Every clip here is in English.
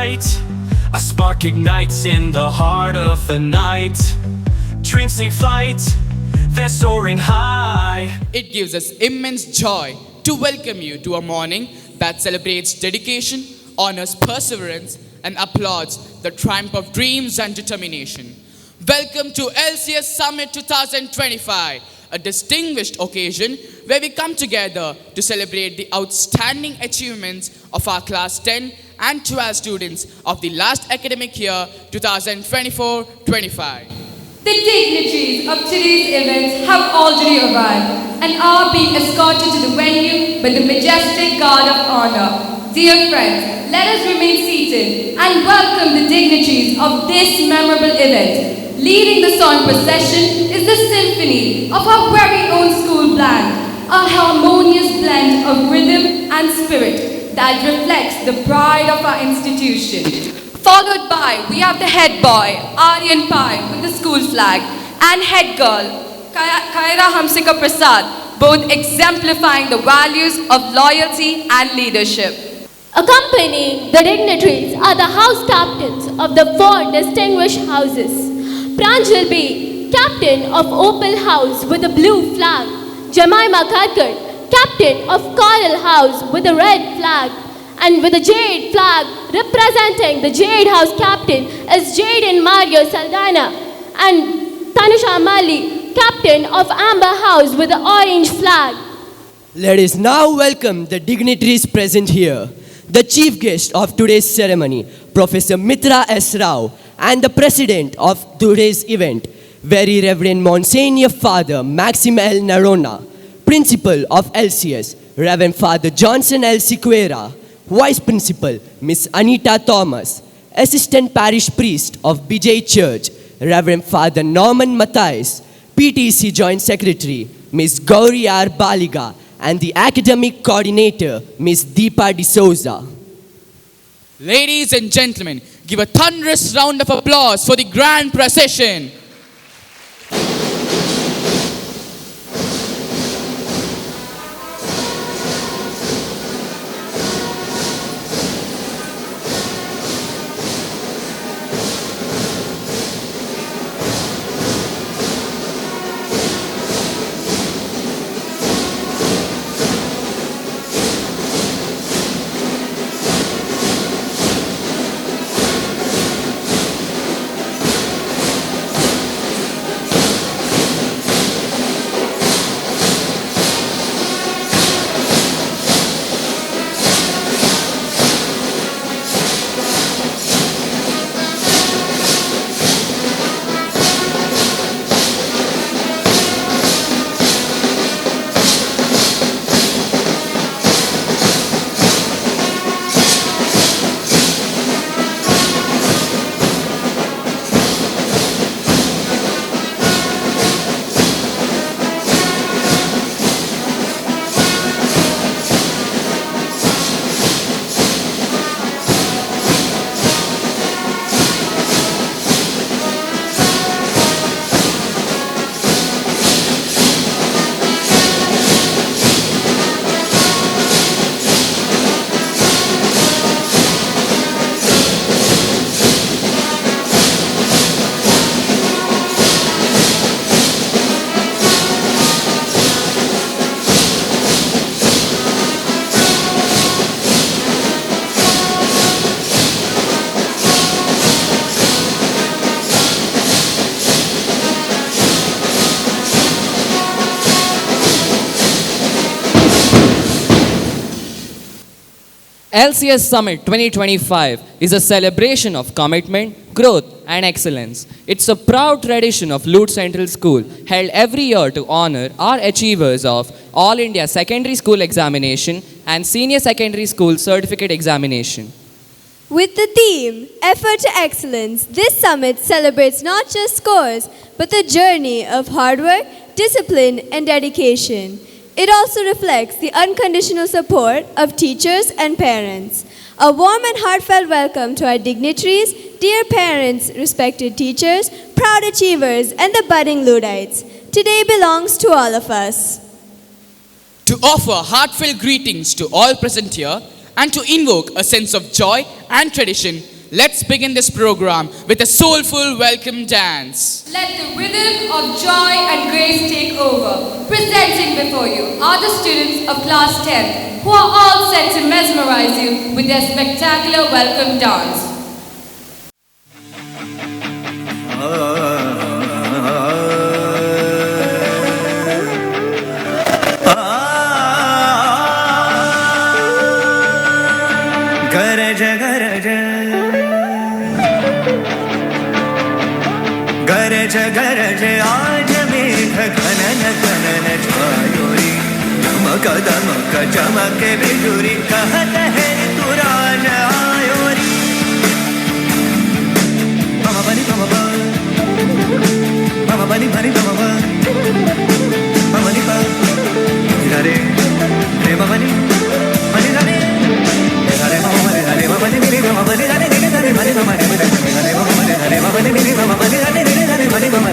bright. A spark ignites in the heart of the night. Dreams take flight, they're soaring high. It gives us immense joy to welcome you to a morning that celebrates dedication, honors perseverance, and applauds the triumph of dreams and determination. Welcome to LCS Summit 2025, a distinguished occasion where we come together to celebrate the outstanding achievements of our class 10 and 12 students of the last academic year 2024-25. The dignitaries of today's events have already arrived and are being escorted to the venue by the majestic guard of honor. Dear friends, let us remain seated and welcome the dignitaries of this memorable event. Leading the song procession is the symphony of our very own school band, a harmonious blend of rhythm and spirit that reflects the pride of our institution. Followed by, we have the head boy, Aryan Pai, with the school flag, and head girl, Kaira Hamsika Prasad, both exemplifying the values of loyalty and leadership. Accompanying the dignitaries are the house captains of the 4 distinguished houses. Pranjal B, captain of Opal House with a blue flag. Jemima Kharkar, captain of Coral House with a red flag. And with a jade flag representing the Jade House captain is Jaden Mario Saldana. And Tanusha Mali, captain of Amber House with the orange flag. Let us now welcome the dignitaries present here. The chief guest of today's ceremony, Professor Mitra S. Rao, and the president of today's event, Very Reverend Monsignor Father Maxim L. Narona, principal of LCS, Rev.Fr.Johnson L.Sequeira, Vice Principal, Miss Anita Thomas, Assistant Parish Priest of BJ Church, Reverend Father Norman Matthias, PTC Joint Secretary, Miss Gauri R. Baliga, and the Academic Coordinator, Miss Deepa D'Souza. Ladies and gentlemen, give a thunderous round of applause for the grand procession. LCS Summit 2025 is a celebration of commitment, growth and excellence. It's a proud tradition of Lute Central School held every year to honor our achievers of All India Secondary School Examination and Senior Secondary School Certificate Examination. With the theme, Effort to Excellence, this summit celebrates not just scores, but the journey of hard work, discipline, and dedication. It also reflects the unconditional support of teachers and parents. A warm and heartfelt welcome to our dignitaries, dear parents, respected teachers, proud achievers, and the budding Luddites. Today belongs to all of us. To offer heartfelt greetings to all present here and to invoke a sense of joy and tradition, let's begin this program with a soulful welcome dance. Let the rhythm of joy and grace take over. Presenting before you are the students of class 10 who are all set to mesmerize you with their spectacular welcome dance. गरज गरज आज मेघ घनन घनन छायोरी चमक दमक चमक बिजुरी कहत है तू राज ivory मम बनी मम मम बनी बनी मम मम नि पा रे रे मम बनी बनी रे रे मम बनी रे मम बनी रे मम बनी रे रे बनी मम बनी रे मम बनी रे मम बनी रे मम बनी रे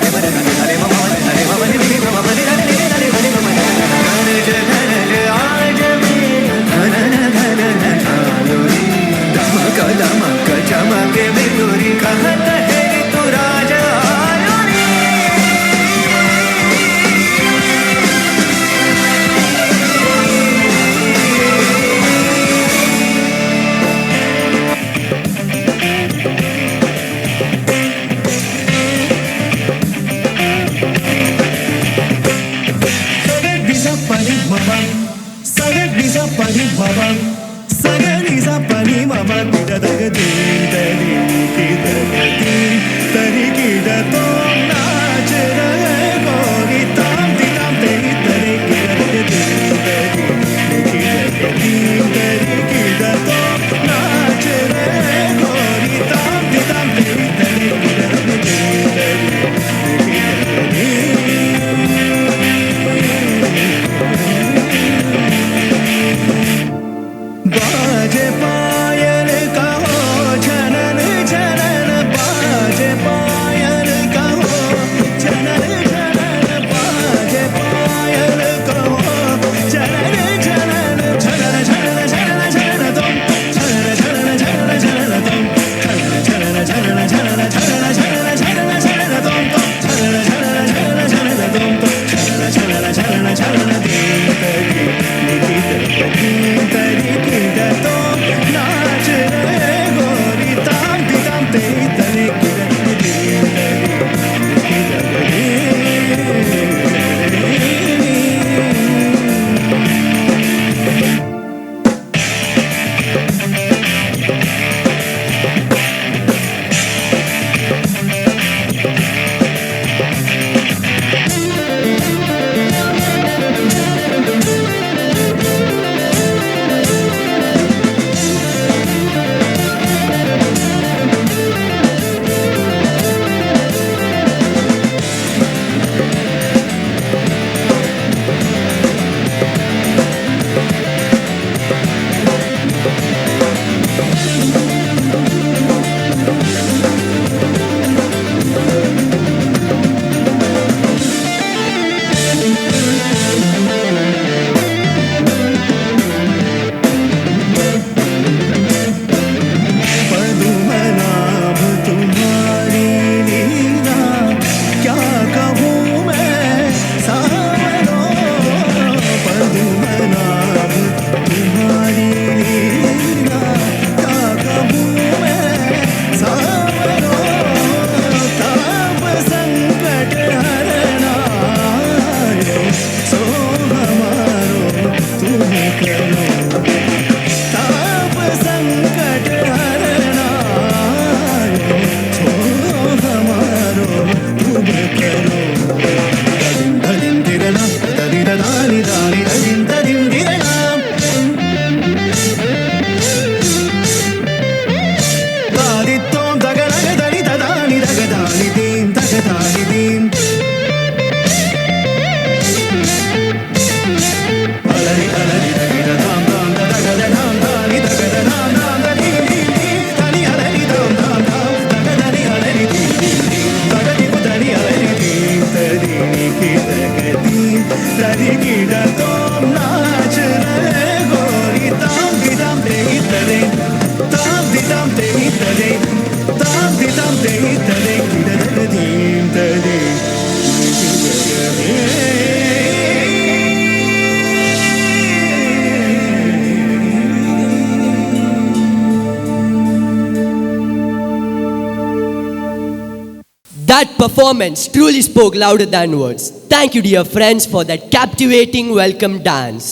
performance truly spoke louder than words. Thank you, dear friends, for that captivating welcome dance.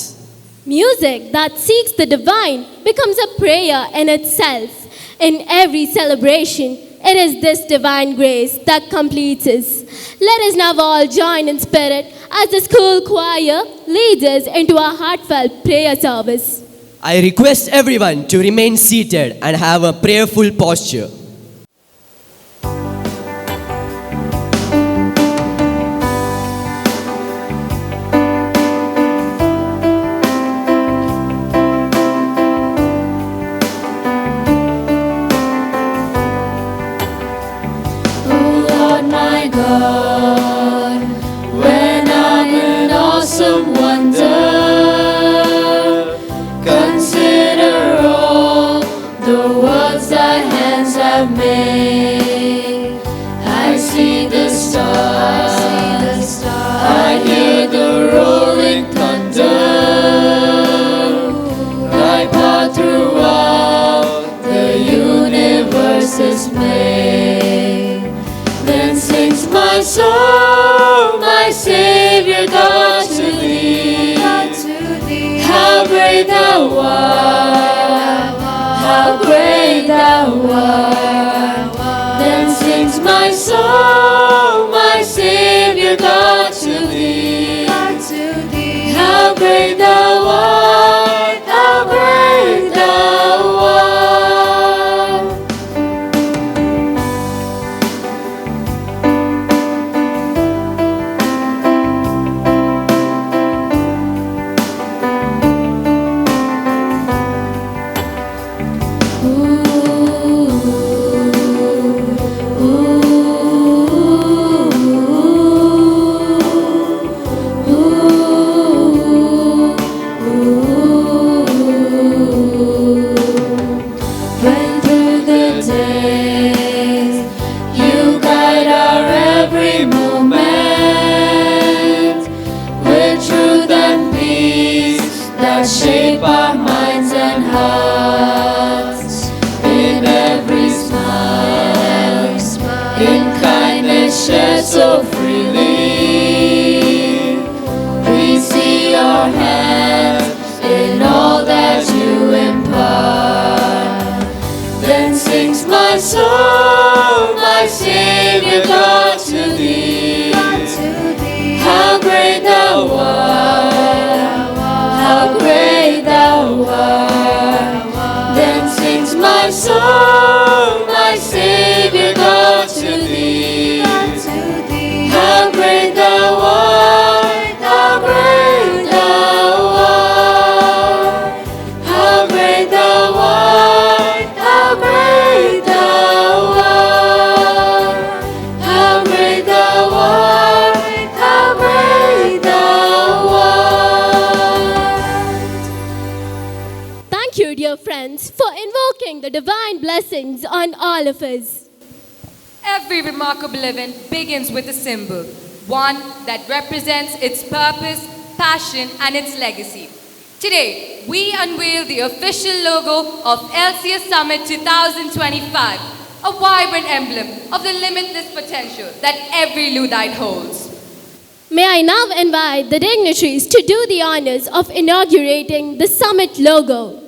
Music that seeks the divine becomes a prayer in itself. In every celebration, it is this divine grace that completes us. Let us now all join in spirit as the school choir leads us into a heartfelt prayer service. I request everyone to remain seated and have a prayerful posture. God, when I'm in awesome wonder, consider all the worlds that hands have made. I see the stars, I hear the rolling thunder, thy path throughout the universe is made. Then sings my soul, my Savior God, to thee. How great thou art, how great thou art. Then sings my soul, my Savior God, to thee. How great thou art, how great thou art. Shape our minds and hearts in every smile, in kindness shared so freely. We see your hand in all that you impart. Then sings my soul, my Savior God, to thee. How great thou art, how great thou art. Then sings my soul, my Savior God, to thee. How great thou art, how great thou art. How great thou art, how great thou art. How great thou art, how great thou art. Thank you, dear friends, for invoking the divine blessings on all of us. Every remarkable event begins with a symbol, one that represents its purpose, passion, and its legacy. Today, we unveil the official logo of LCS Summit 2025, a vibrant emblem of the limitless potential that every Luddite holds. May I now invite the dignitaries to do the honors of inaugurating the summit logo.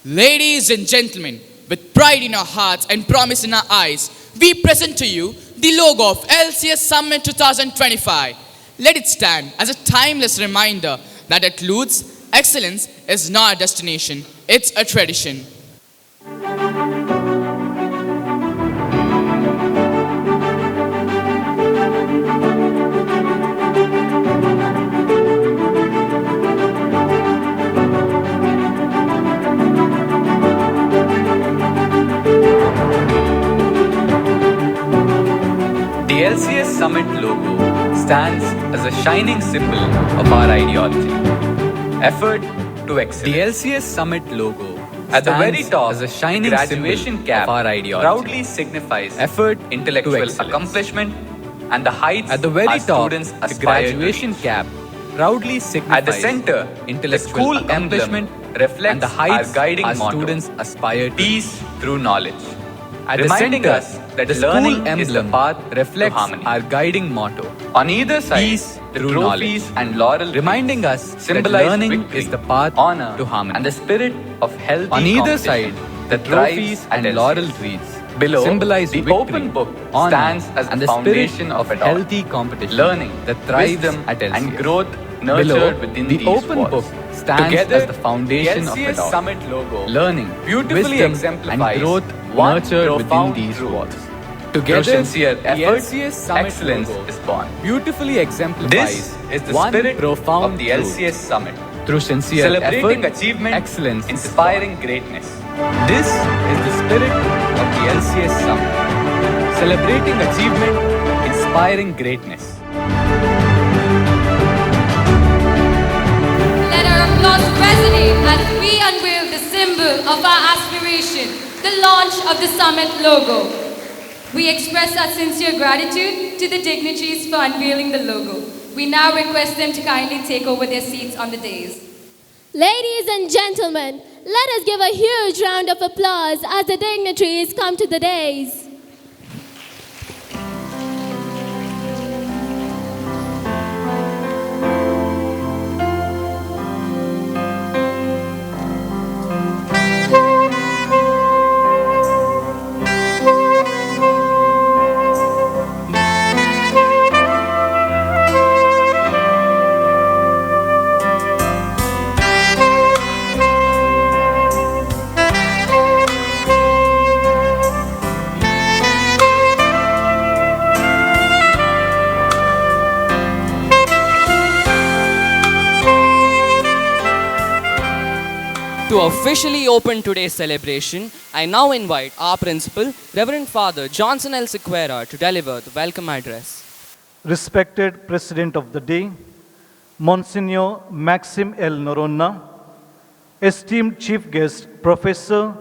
Ladies and gentlemen, with pride in our hearts and promise in our eyes, we present to you the logo of LCS Summit 2025. Let it stand as a timeless reminder that at Lutz, excellence is not a destination, it's a tradition. The LCS Summit logo stands as a shining symbol of our ideology. Effort to excellence. The LCS Summit logo at the very top as a shining graduation cap of our ideology proudly signifies effort, intellectual accomplishment, and the heights at the very top. Students the graduation cap proudly signifies at the center intellectual school accomplishment reflects and the heights our guiding motto, students aspire to peace through knowledge. at reminding the us that the learning is the path reflects our guiding motto. On either side, peace, the trophies and laurel reminding us symbolize learning victory, is the path honor to harmony, and the spirit of healthy on either side, the trophies and laurel trees below symbolize the victory, open book stands as the foundation of a healthy competition, learning that thrives at LCS, and growth nurtured within the open walls. Book stands together as the foundation of it all. Summit logo, learning, beautifully exemplifies and growth nurtured within these walls. Together, through sincere effort, excellence is born. Beautifully exemplifies this is the spirit of the LCS Summit. Through sincere celebrating effort, achievement, excellence, inspiring greatness. This is the spirit of the LCS Summit. Celebrating achievement, inspiring greatness. Let our applause resonate as we unveil the symbol of our aspiration, the launch of the Summit logo. We express our sincere gratitude to the dignitaries for unveiling the logo. We now request them to kindly take over their seats on the dais. Ladies and gentlemen, let us give a huge round of applause as the dignitaries come to the dais. To officially open today's celebration, I now invite our principal, Rev.Fr.Johnson L.Sequeira, to deliver the welcome address. Respected President of the Day, Monsignor Maxim L. Noronha, esteemed Chief Guest, Professor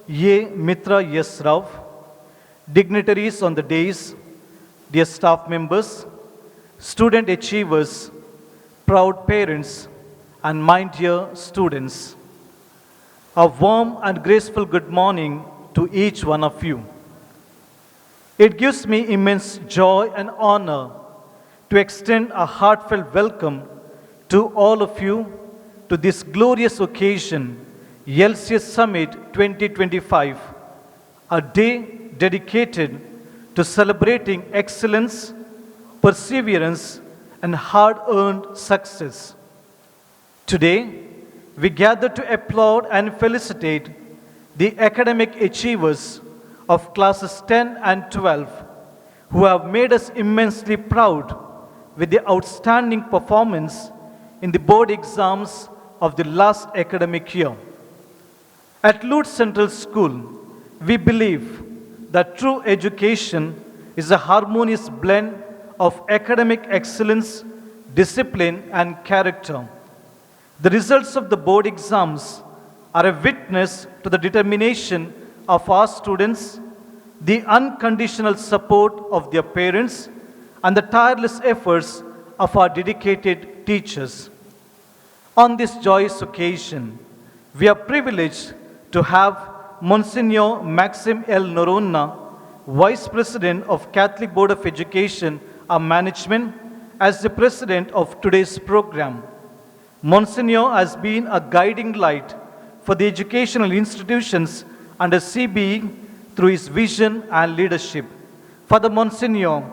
A. Mitra S. Rao, dignitaries on the dais, dear staff members, student achievers, proud parents, and my dear students. A warm and graceful good morning to each one of you. It gives me immense joy and honor to extend a heartfelt welcome to all of you to this glorious occasion, LCS Summit 2025, a day dedicated to celebrating excellence, perseverance, and hard-earned success. Today, we gather to applaud and felicitate the academic achievers of classes 10 and 12 who have made us immensely proud with the outstanding performance in the board exams of the last academic year. At Lute Central School, we believe that true education is a harmonious blend of academic excellence, discipline, and character. The results of the board exams are a witness to the determination of our students, the unconditional support of their parents, and the tireless efforts of our dedicated teachers. On this joyous occasion, we are privileged to have Monsignor Maxim L. Noronha, Vice President of Catholic Board of Education and Management, as the President of today's program. Monsignor has been a guiding light for the educational institutions under CBE through his vision and leadership. Father Monsignor,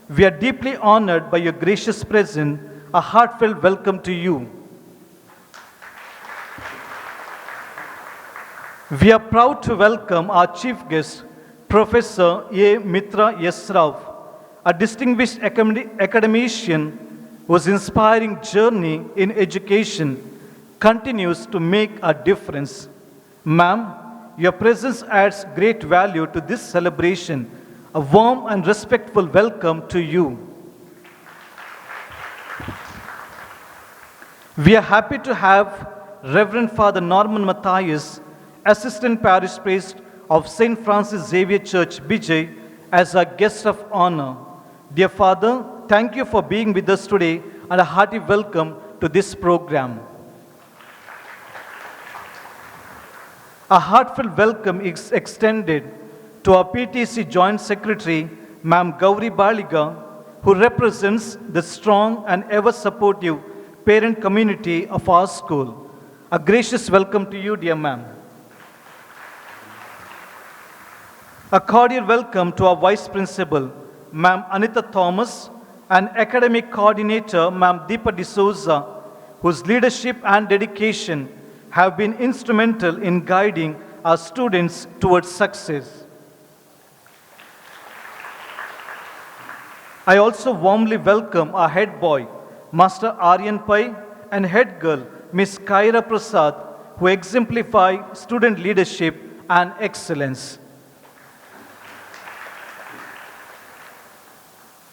we are deeply honored by your gracious presence. A heartfelt welcome to you. We are proud to welcome our chief guest, Professor A. Mitra S. Rao, a distinguished academician whose inspiring journey in education continues to make a difference. Ma'am, your presence adds great value to this celebration. A warm and respectful welcome to you. We are happy to have Reverend Father Norman Matthias, Assistant Parish Priest of St. Francis Xavier Church, Bijay, as our guest of honor. Dear Father, thank you for being with us today and a hearty welcome to this program. A heartfelt welcome is extended to our PTC Joint Secretary, Ma'am Gauri Baliga, who represents the strong and ever-supportive parent community of our school. A gracious welcome to you, dear ma'am. A cordial welcome to our Vice Principal, Ma'am Anita Thomas, and Academic Coordinator, Ma'am Deepa D'Souza, whose leadership and dedication have been instrumental in guiding our students towards success. I also warmly welcome our head boy, Master Aryan Pai, and head girl, Miss Kaira Prasad, who exemplify student leadership and excellence.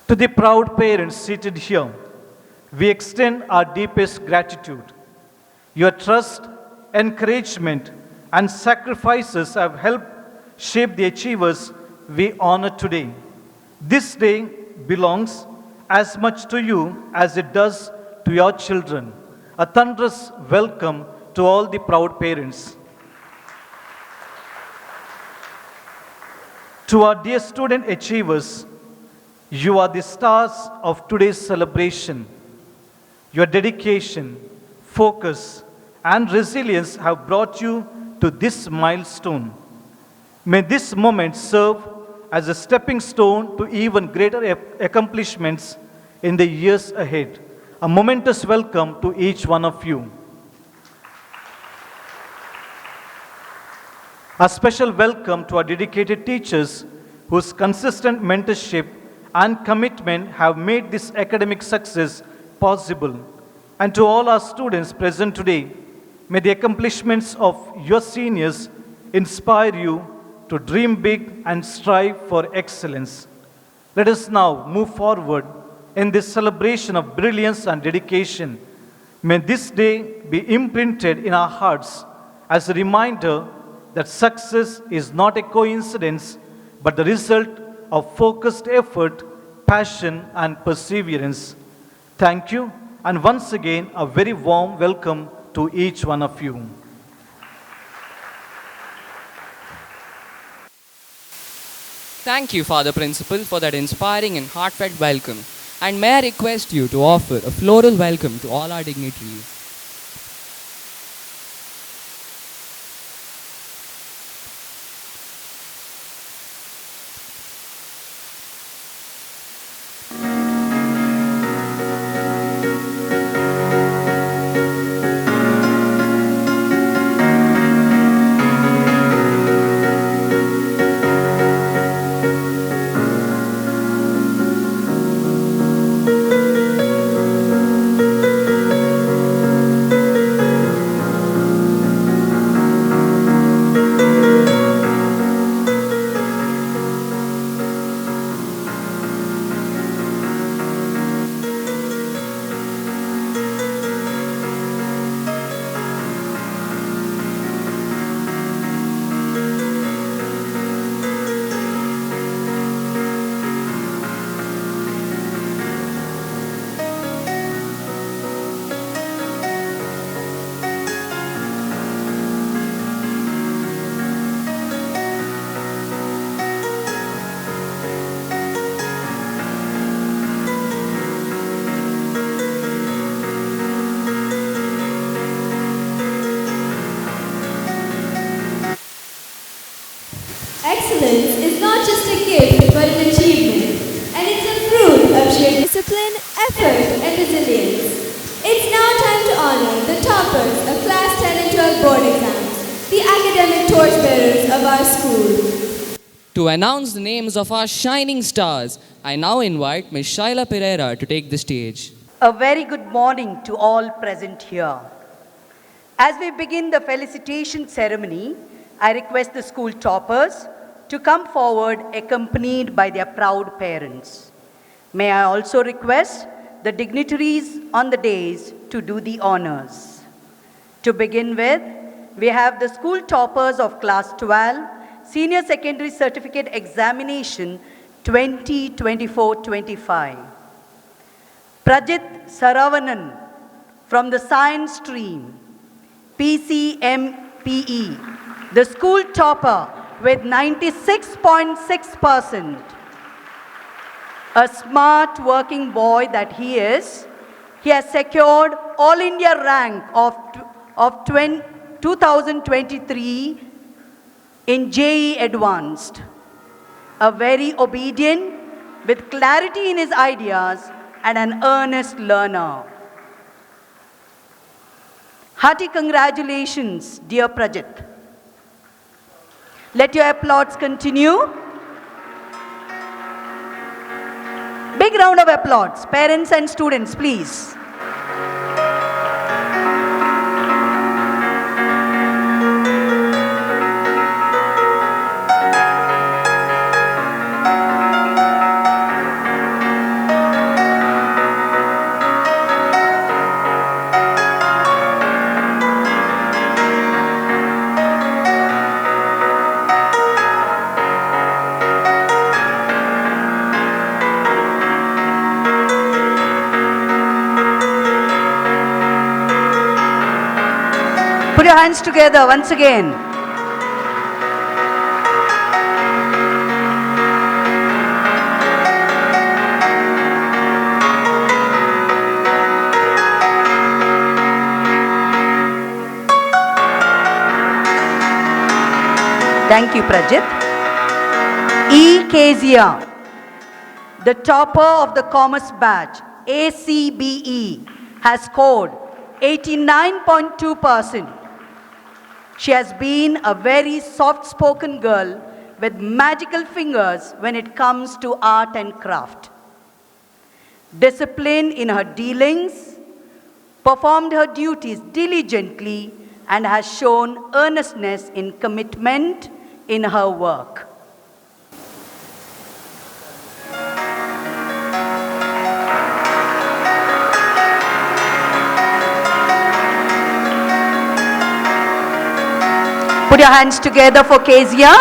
To the proud parents seated here, we extend our deepest gratitude. Your trust, encouragement, and sacrifices have helped shape the achievers we honor today. This day belongs as much to you as it does to your children. A thunderous welcome to all the proud parents. To our dear student achievers, you are the stars of today's celebration. Your dedication, focus, and resilience have brought you to this milestone. May this moment serve as a stepping stone to even greater accomplishments in the years ahead. A momentous welcome to each one of you. A special welcome to our dedicated teachers whose consistent mentorship and commitment have made this academic success possible. And to all our students present today, may the accomplishments of your seniors inspire you to dream big and strive for excellence. Let us now move forward in this celebration of brilliance and dedication. May this day be imprinted in our hearts as a reminder that success is not a coincidence, but the result of focused effort, passion, and perseverance. Thank you, and once again, a very warm welcome to each one of you. Thank you, Father Principal, for that inspiring and heartfelt welcome. And may I request you to offer a floral welcome to all our dignitaries. Excellence is not just a gift but an achievement, and it's a fruit of sheer discipline, effort, and resilience. It's now time to honor the toppers of Class 10 and 12 board exams, the academic torchbearers of our school. To announce the names of our shining stars, I now invite Ms. Shaila Pereira to take the stage. A very good morning to all present here. As we begin the felicitation ceremony, I request the school toppers to come forward accompanied by their proud parents. May I also request the dignitaries on the dais to do the honors. To begin with, we have the school toppers of Class 12, Senior Secondary Certificate Examination 2024-25. Prajit Saravanan from the Science stream, PCMPE, the school topper with 96.6%. A smart working boy that he is, he has secured All India rank of 2023 in JEE Advanced. A very obedient, with clarity in his ideas, and an earnest learner. Hearty congratulations, dear Prajit. Let your applause continue. Big round of applause. Parents and students, please. Put your hands together once again. Thank you, Prajit. E. Kezia, the topper of the commerce batch, ACBE, has scored 89.2%. She has been a very soft-spoken girl with magical fingers when it comes to art and craft. Disciplined in her dealings, performed her duties diligently, and has shown earnestness in commitment in her work. Put your hands together for Kezia.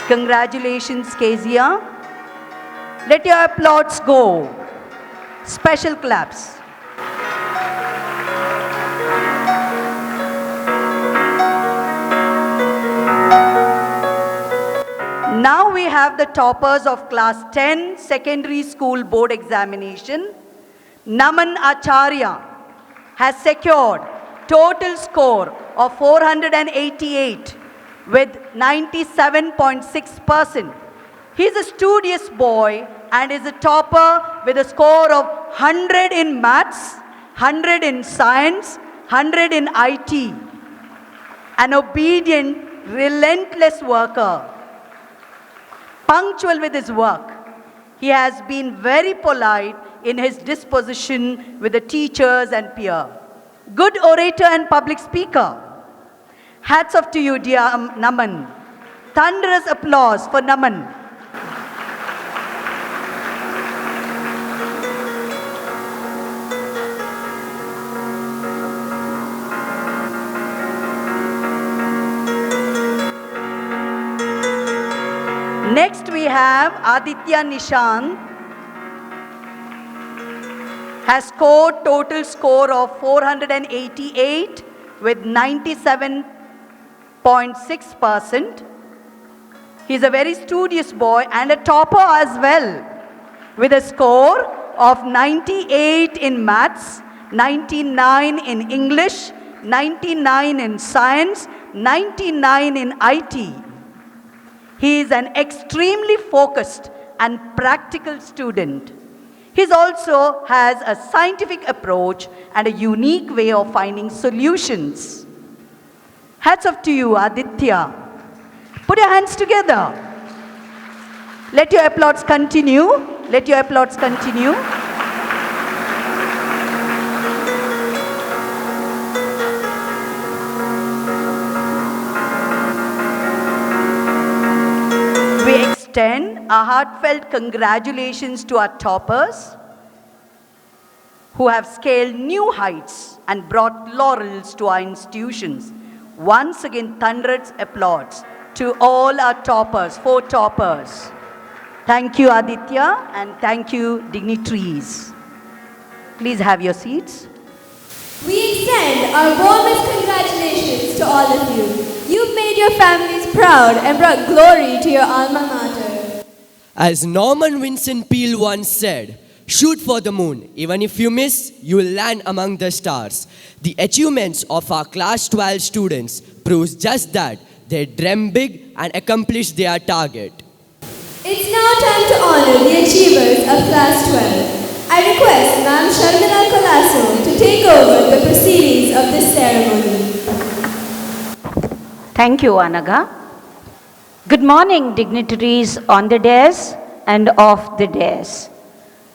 Congratulations, Kezia. Let your applause go. Special claps. Now we have the toppers of class 10 secondary school board examination. Naman Acharya has secured total score of 488 with 97.6%. He is a studious boy and is a topper with a score of 100 in maths, 100 in science, 100 in IT. An obedient, relentless worker. Punctual with his work. He has been very polite in his disposition with the teachers and peers. Good orator and public speaker. Hats off to you, dear Naman. Thunderous applause for Naman. Next we have Aditya Nishant, has scored total score of 488 with 97.6%. He's a very studious boy and a topper as well, with a score of 98 in maths, 99 in English, 99 in science, 99 in IT. He is an extremely focused and practical student. He also has a scientific approach and a unique way of finding solutions. Hats off to you, Aditya. Put your hands together. Let your applause continue. Let your applause continue. We extend a heartfelt congratulations to our toppers who have scaled new heights and brought laurels to our institutions. Once again, thunderous applause to all our toppers, 4 toppers. Thank you, Aditya, and thank you, dignitaries. Please have your seats. We extend our warmest congratulations to all of you. You've made your families proud and brought glory to your alma mater. As Norman Vincent Peale once said, shoot for the moon. Even if you miss, you will land among the stars. The achievements of our class 12 students proves just that. They dream big and accomplish their target. It's now time to honor the achievers of class 12. I request Ma'am Sharmila Colasso to take over the proceedings of this ceremony. Thank you, Anaga. Good morning, dignitaries on the dais and off the dais.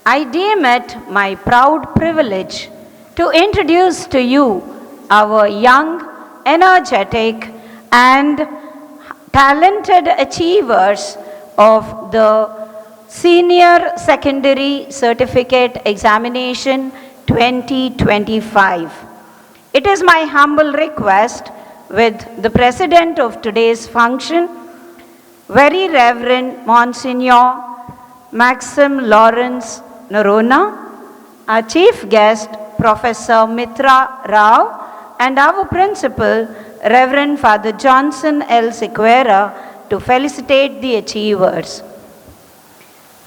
I deem it my proud privilege to introduce to you our young, energetic, and talented achievers of the Senior Secondary Certificate Examination 2025. It is my humble request with the president of today's function, Very Reverend Monsignor Maxim Lawrence Noronha, our chief guest, Professor Mitra Rao, and our principal, Rev.Fr.Johnson L.Sequeira, to felicitate the achievers.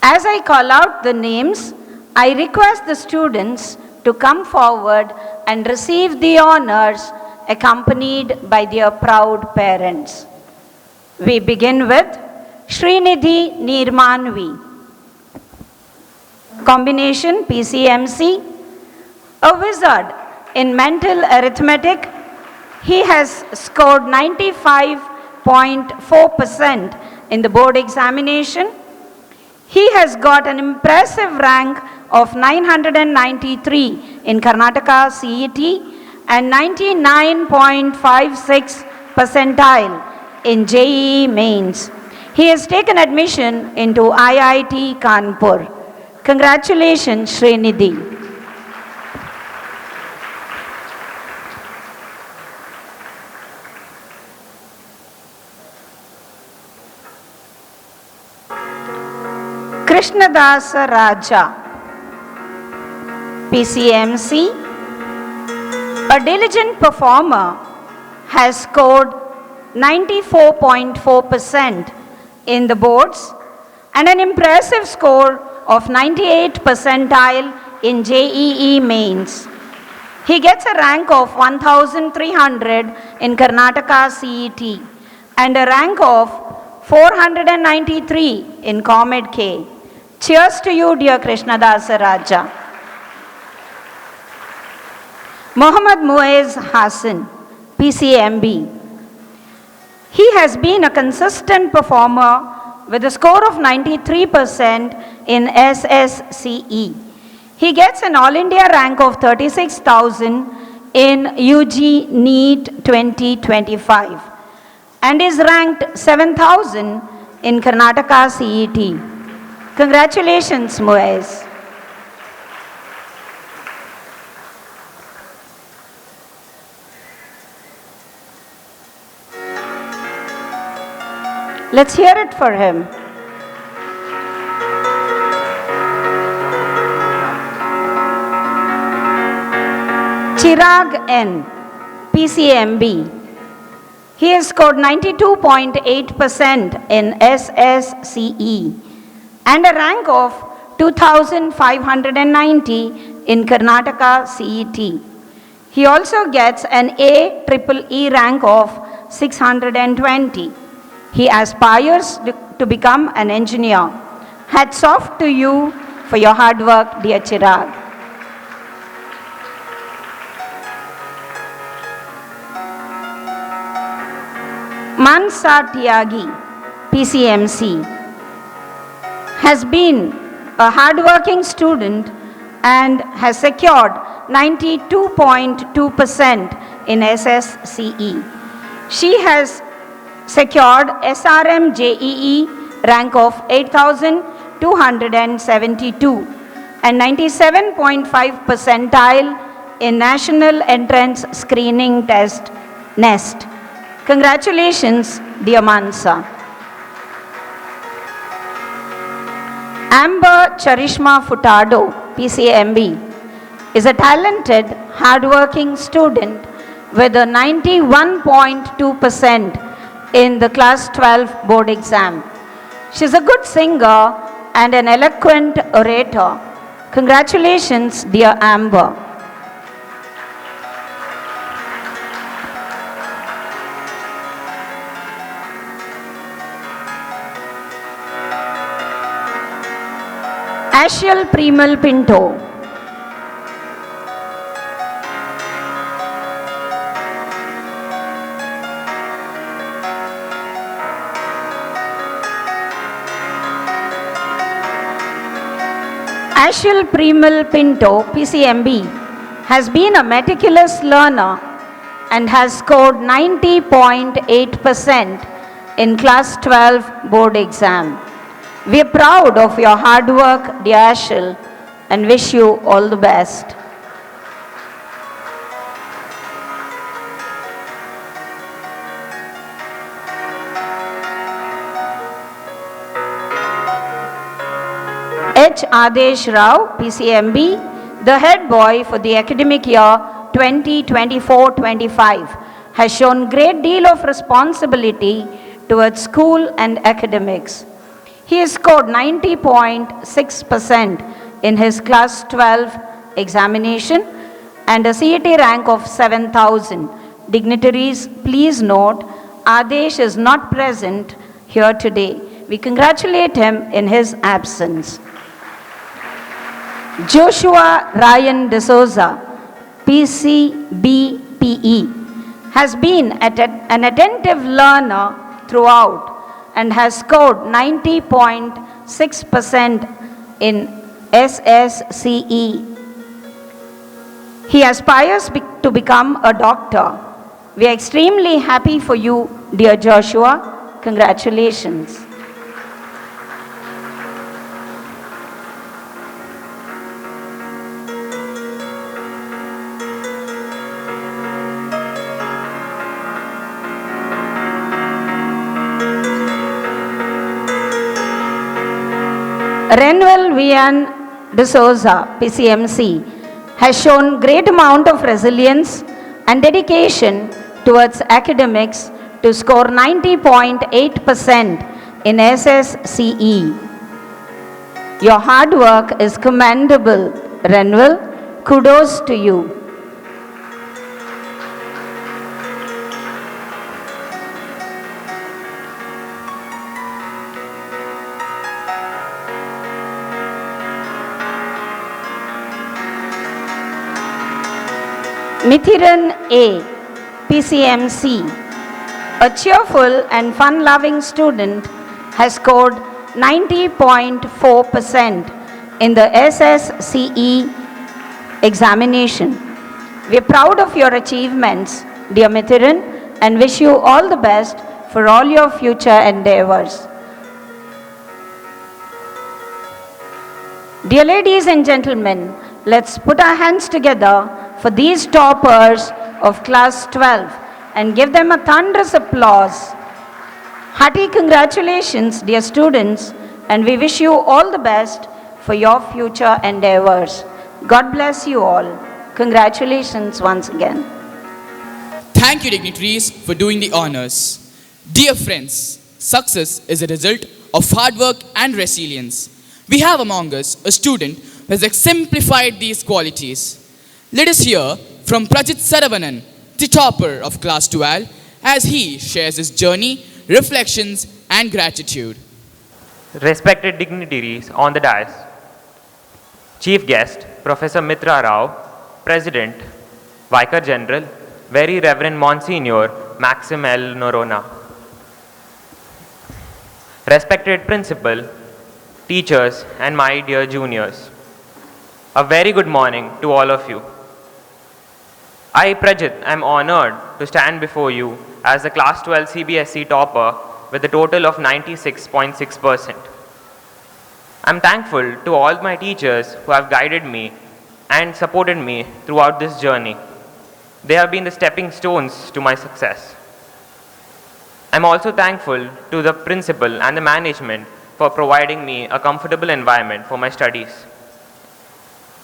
As I call out the names, I request the students to come forward and receive the honors accompanied by their proud parents. We begin with Srinidhi Nirmanvi. Combination PCMC, a wizard in mental arithmetic. He has scored 95.4% in the board examination. He has got an impressive rank of 993 in Karnataka CET and 99.56 percentile in JEE mains. He has taken admission into IIT Kanpur. Congratulations, Srinidhi. Krishnadasa Raja, PCMC, a diligent performer, has scored 94.4% in the boards and an impressive score of 98 percentile in JEE mains. He gets a rank of 1300 in Karnataka CET and a rank of 493 in Comed K. Cheers to you, dear Krishnadasa Raja. Mohammad Muez Hassan, PCMB. He has been a consistent performer with a score of 93% in SSCE. He gets an All India rank of 36,000 in UG NEET 2025 and is ranked 7,000 in Karnataka CET. Congratulations, Muez. Let's hear it for him. Chirag N, PCMB. He has scored 92.8% in SSCE and a rank of 2,590 in Karnataka CET. He also gets an AEEE rank of 620. He aspires to become an engineer. Hats off to you for your hard work, dear Chirag. Mansa Tyagi, PCMC, has been a hardworking student and has secured 92.2% in SSCE. She has secured SRM JEE rank of 8,272 and 97.5 percentile in National Entrance Screening Test NEST. Congratulations, dear Mansa. Amber Charishma Furtado, PCMB, is a talented, hardworking student with a 91.2% in the class 12 board exam. She is a good singer and an eloquent orator. Congratulations, dear Amber. Ashiel Premal Pinto. Ashiel Premal Pinto, PCMB, has been a meticulous learner and has scored 90.8% in class 12 board exam. We are proud of your hard work, dear Ashiel, and wish you all the best. H. Adesh Rao, PCMB, the head boy for the academic year 2024-25, has shown great deal of responsibility towards school and academics. He has scored 90.6% in his class 12 examination and a CAT rank of 7,000. Dignitaries, please note, Adesh is not present here today. We congratulate him in his absence. Joshua Ryan D'Souza, PCBPE, has been an attentive learner throughout and has scored 90.6% in SSCE. He aspires to become a doctor. We are extremely happy for you, dear Joshua. Congratulations. Renwell Vian D'Souza, PCMC, has shown great amount of resilience and dedication towards academics to score 90.8% in SSCE. Your hard work is commendable, Renwell. Kudos to you. Mithiran A, PCMC, a cheerful and fun-loving student, has scored 90.4% in the SSCE examination. We are proud of your achievements, dear Mithiran, and wish you all the best for all your future endeavors. Dear ladies and gentlemen, let's put our hands together for these toppers of class 12 and give them a thunderous applause. Hearty congratulations, dear students, and we wish you all the best for your future endeavors. God bless you all. Congratulations once again. Thank you, dignitaries, for doing the honors. Dear friends, success is a result of hard work and resilience. We have among us a student who has exemplified these qualities. Let us hear from Prajit Saravanan, the topper of class 12, as he shares his journey, reflections, and gratitude. Respected dignitaries on the dais, Chief Guest, Professor Mitra Rao, President, Vicar General, Very Reverend Monsignor Maxim L. Norona, respected Principal, teachers, and my dear juniors, a very good morning to all of you. I, Prajit, am honored to stand before you as the Class 12 CBSE topper with a total of 96.6%. I'm thankful to all my teachers who have guided me and supported me throughout this journey. They have been the stepping stones to my success. I'm also thankful to the principal and the management for providing me a comfortable environment for my studies.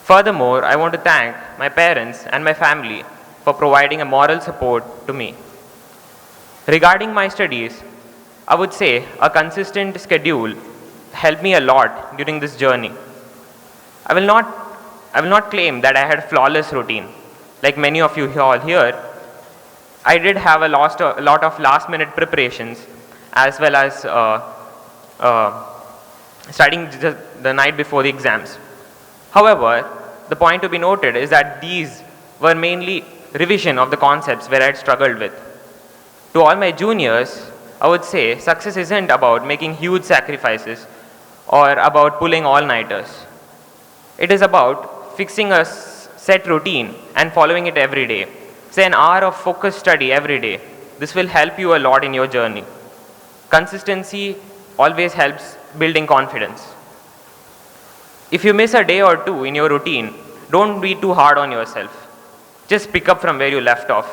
Furthermore, I want to thank my parents and my family for providing a moral support to me. Regarding my studies, I would say a consistent schedule helped me a lot during this journey. I will not claim that I had a flawless routine. Like many of you all here, I did have a lot of last-minute preparations as well as studying just the night before the exams. However, the point to be noted is that these were mainly revision of the concepts where I had struggled with. To all my juniors, I would say success isn't about making huge sacrifices or about pulling all-nighters. It is about fixing a set routine and following it every day. Say an hour of focused study every day. This will help you a lot in your journey. Consistency always helps building confidence. If you miss a day or two in your routine, don't be too hard on yourself. Just pick up from where you left off.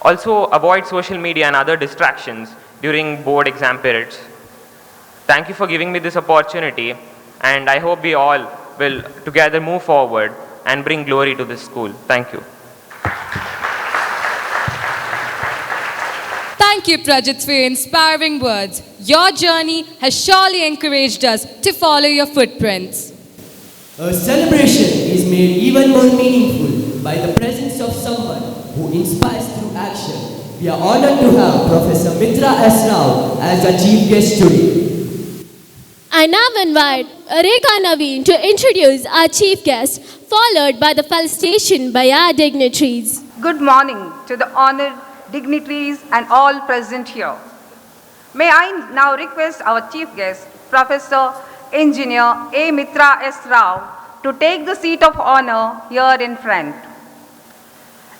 Also, avoid social media and other distractions during board exam periods. Thank you for giving me this opportunity, and I hope we all will together move forward and bring glory to this school. Thank you. Thank you, Prajit, for your inspiring words. Your journey has surely encouraged us to follow your footprints. A celebration is made even more meaningful by the presence of someone who inspires through action. We are honored to have Professor Mitra S. Rao as our chief guest today. I now invite Rekha Naveen to introduce our chief guest, followed by the felicitation by our dignitaries. Good morning to the honored dignitaries and all present here. May I now request our chief guest, Professor Engineer A. Mitra S. Rao, to take the seat of honor here in front.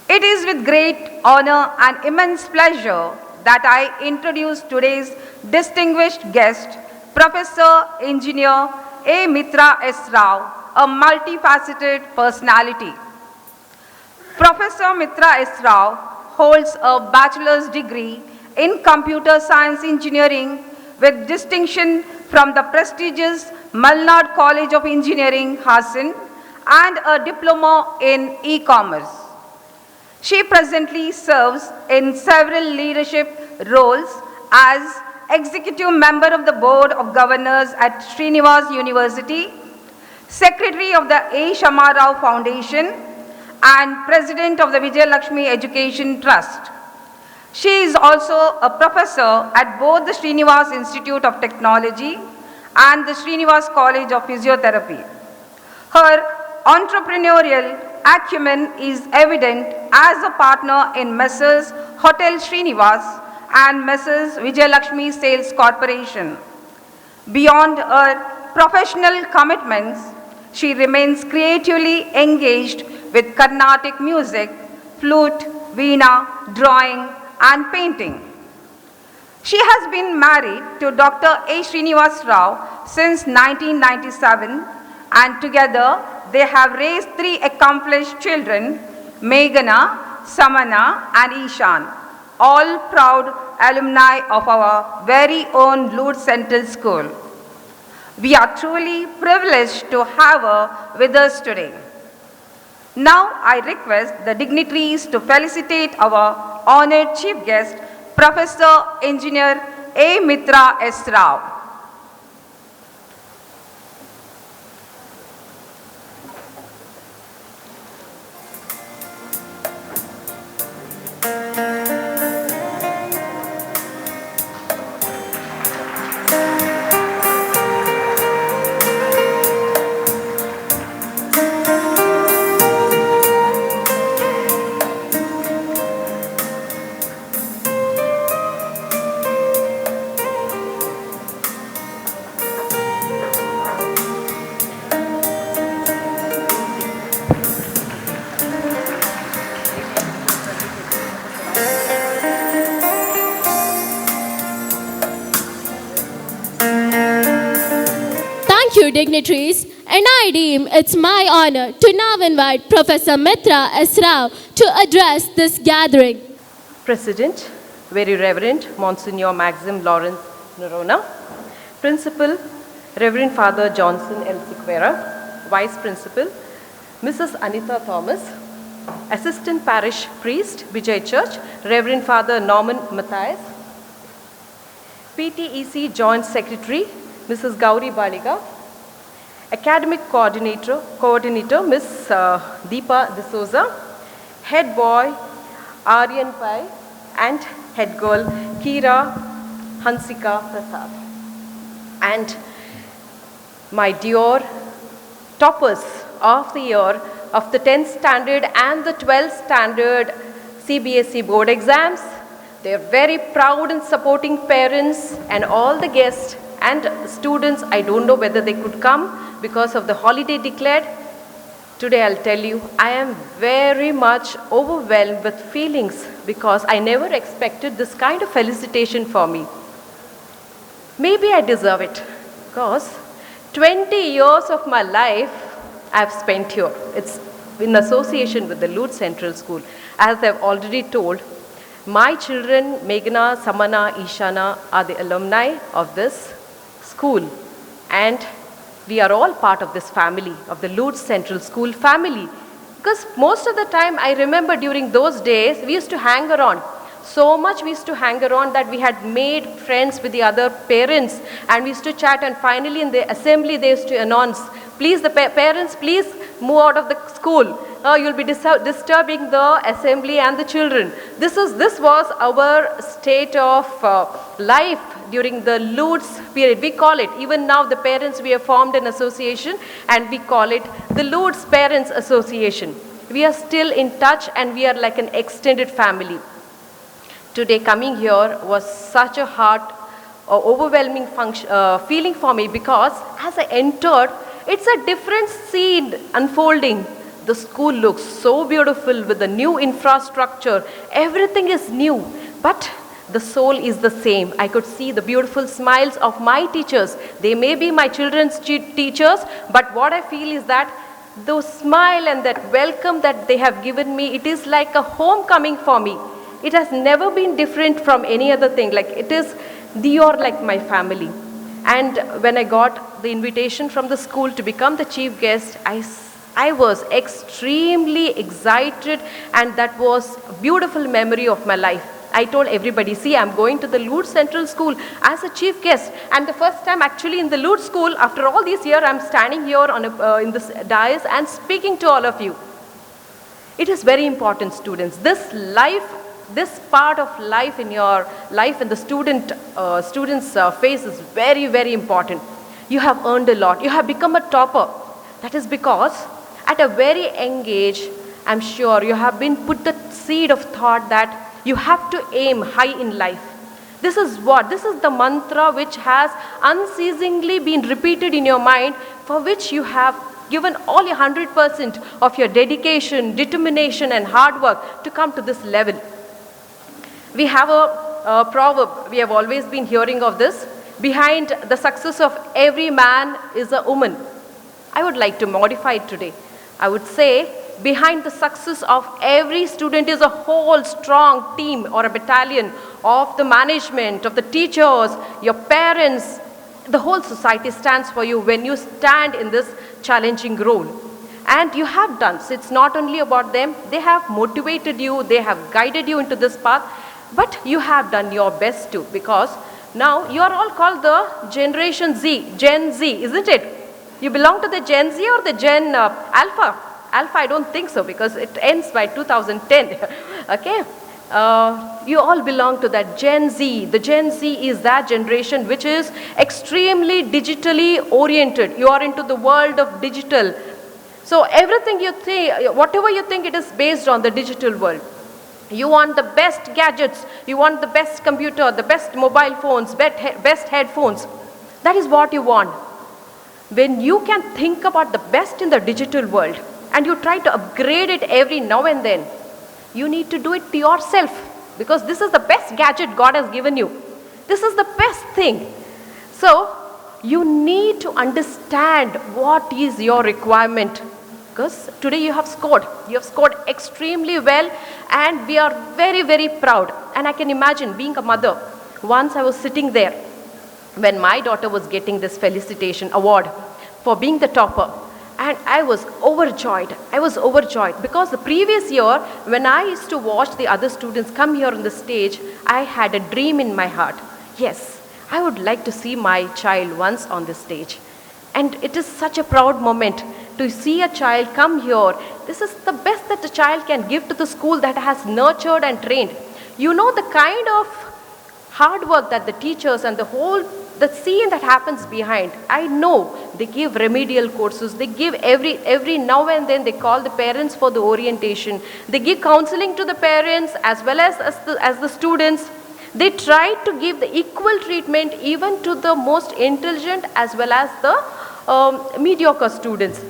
It is with great honor and immense pleasure that I introduce today's distinguished guest, Professor Engineer A. Mitra S. Rao, a multifaceted personality. Professor Mitra S. Rao holds a bachelor's degree in computer science engineering with distinction from the prestigious Malnad College of Engineering, Hassan, and a diploma in e-commerce. She presently serves in several leadership roles as Executive Member of the Board of Governors at Srinivas University, Secretary of the A. Shama Rao Foundation, and President of the Vijayalakshmi Education Trust. She is also a professor at both the Srinivas Institute of Technology and the Srinivas College of Physiotherapy. Her entrepreneurial acumen is evident as a partner in Messrs. Hotel Srinivas and Messrs. Vijayalakshmi Sales Corporation. Beyond her professional commitments, she remains creatively engaged with Carnatic music, flute, veena, drawing, and painting. She has been married to Dr. A. Srinivas Rao since 1997, and together they have raised 3 accomplished children, Meghana, Samana, and Ishan, all proud alumni of our very own Lourdes Central School. We are truly privileged to have her with us today. Now I request the dignitaries to felicitate our honored chief guest, Professor Engineer A. Mitra S. Rao. Dignitaries, and I deem it's my honor to now invite Professor Mitra S. Rao to address this gathering. President, Very Reverend Monsignor Maxim Lawrence Norona, Principal Reverend Father Johnson L.Sequeira, Vice Principal Mrs. Anita Thomas, Assistant Parish Priest, Vijay Church, Reverend Father Norman Matthias, PTEC Joint Secretary, Mrs. Gauri Baliga, Academic Coordinator Ms. Deepa D'Souza, Head Boy Aryan Pai, and Head Girl Kira Hansika Prasad. And my dear toppers of the year of the 10th standard and the 12th standard CBSE board exams, they are very proud and supporting parents and all the guests and students. I don't know whether they could come because of the holiday declared. Today I'll tell you, I am very much overwhelmed with feelings because I never expected this kind of felicitation for me. Maybe I deserve it because 20 years of my life I've spent here. It's in association with the Lute Central School. As I've already told, my children, Meghna, Samana, Ishana, are the alumni of this school. And we are all part of this family, of the Lute Central School family. Because most of the time, I remember during those days, we used to hang around. So much we used to hang around that we had made friends with the other parents and we used to chat, and finally in the assembly they used to announce, please the parents, please move out of the school. You'll be disturbing the assembly and the children. This was our state of life during the Lutes period. We call it, even now the parents, we have formed an association and we call it the Lutes Parents Association. We are still in touch and we are like an extended family. Today coming here was such a overwhelming feeling for me because as I entered, it's a different scene unfolding. The school looks so beautiful with the new infrastructure. Everything is new, but the soul is the same. I could see the beautiful smiles of my teachers. They may be my children's teachers, but what I feel is that the smile and that welcome that they have given me, it is like a homecoming for me. It has never been different from any other thing. Like it is, they are like my family. And when I got the invitation from the school to become the chief guest, I was extremely excited, and that was a beautiful memory of my life. I told everybody, see, I'm going to the Lute Central School as a chief guest, and the first time actually in the Lute School, after all these years, I'm standing here on in this dais and speaking to all of you. It is very important, students. This part of life in your life in the student's face is very, very important. You have earned a lot. You have become a topper. That is because at a very young age, I'm sure you have been put the seed of thought that you have to aim high in life. This is the mantra which has unceasingly been repeated in your mind, for which you have given all your 100% of your dedication, determination and hard work to come to this level. We have a proverb, we have always been hearing of this: behind the success of every man is a woman. I would like to modify it today. I would say, behind the success of every student is a whole strong team or a battalion of the management, of the teachers, your parents. The whole society stands for you when you stand in this challenging role. And you have done. So it's not only about them. They have motivated you. They have guided you into this path. But you have done your best too, because now you are all called the Generation Z, Gen Z, isn't it? You belong to the Gen Z or the Gen Alpha? Alpha, I don't think so, because it ends by 2010. Okay? You all belong to that Gen Z. The Gen Z is that generation which is extremely digitally oriented. You are into the world of digital. So everything you think, whatever you think, it is based on the digital world. You want the best gadgets, you want the best computer, the best mobile phones, best headphones. That is what you want. When you can think about the best in the digital world and you try to upgrade it every now and then, you need to do it to yourself, because this is the best gadget God has given you. This is the best thing. So you need to understand what is your requirement, because today you have scored. You have scored extremely well, and we are very, very proud. And I can imagine being a mother. Once I was sitting there when my daughter was getting this felicitation award for being the topper. And I was overjoyed. I was overjoyed because the previous year, when I used to watch the other students come here on the stage, I had a dream in my heart. Yes, I would like to see my child once on the stage. And it is such a proud moment to see a child come here. This is the best that a child can give to the school that has nurtured and trained. You know the kind of hard work that the teachers and the scene that happens behind. I know they give remedial courses. They give every now and then they call the parents for the orientation. They give counseling to the parents as well as the students. They try to give the equal treatment even to the most intelligent as well as the mediocre students.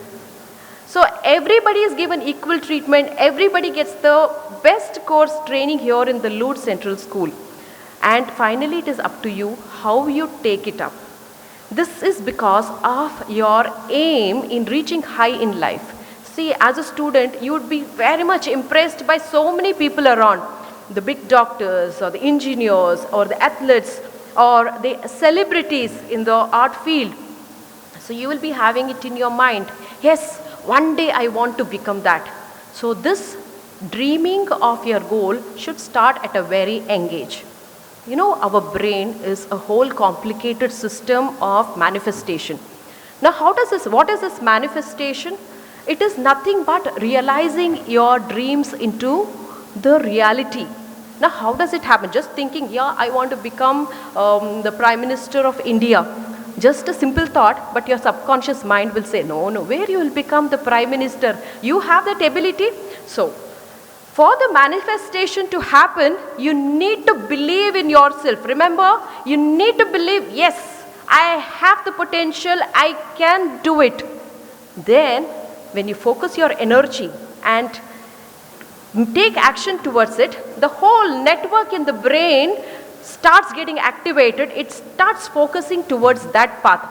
So everybody is given equal treatment. Everybody gets the best course training here in the Lourdes Central School. And finally, it is up to you how you take it up. This is because of your aim in reaching high in life. See, as a student, you would be very much impressed by so many people around. The big doctors or the engineers or the athletes or the celebrities in the art field. So you will be having it in your mind. Yes, one day I want to become that. So this dreaming of your goal should start at a very young age. You know, our brain is a whole complicated system of manifestation. Now, what is this manifestation? It is nothing but realizing your dreams into the reality. Now, how does it happen? Just thinking, yeah, I want to become the Prime Minister of India. Just a simple thought, but your subconscious mind will say, no, where you will become the Prime Minister? You have that ability. So, for the manifestation to happen, you need to believe in yourself. Remember, you need to believe, yes, I have the potential, I can do it. Then, when you focus your energy and take action towards it, the whole network in the brain starts getting activated. It starts focusing towards that path.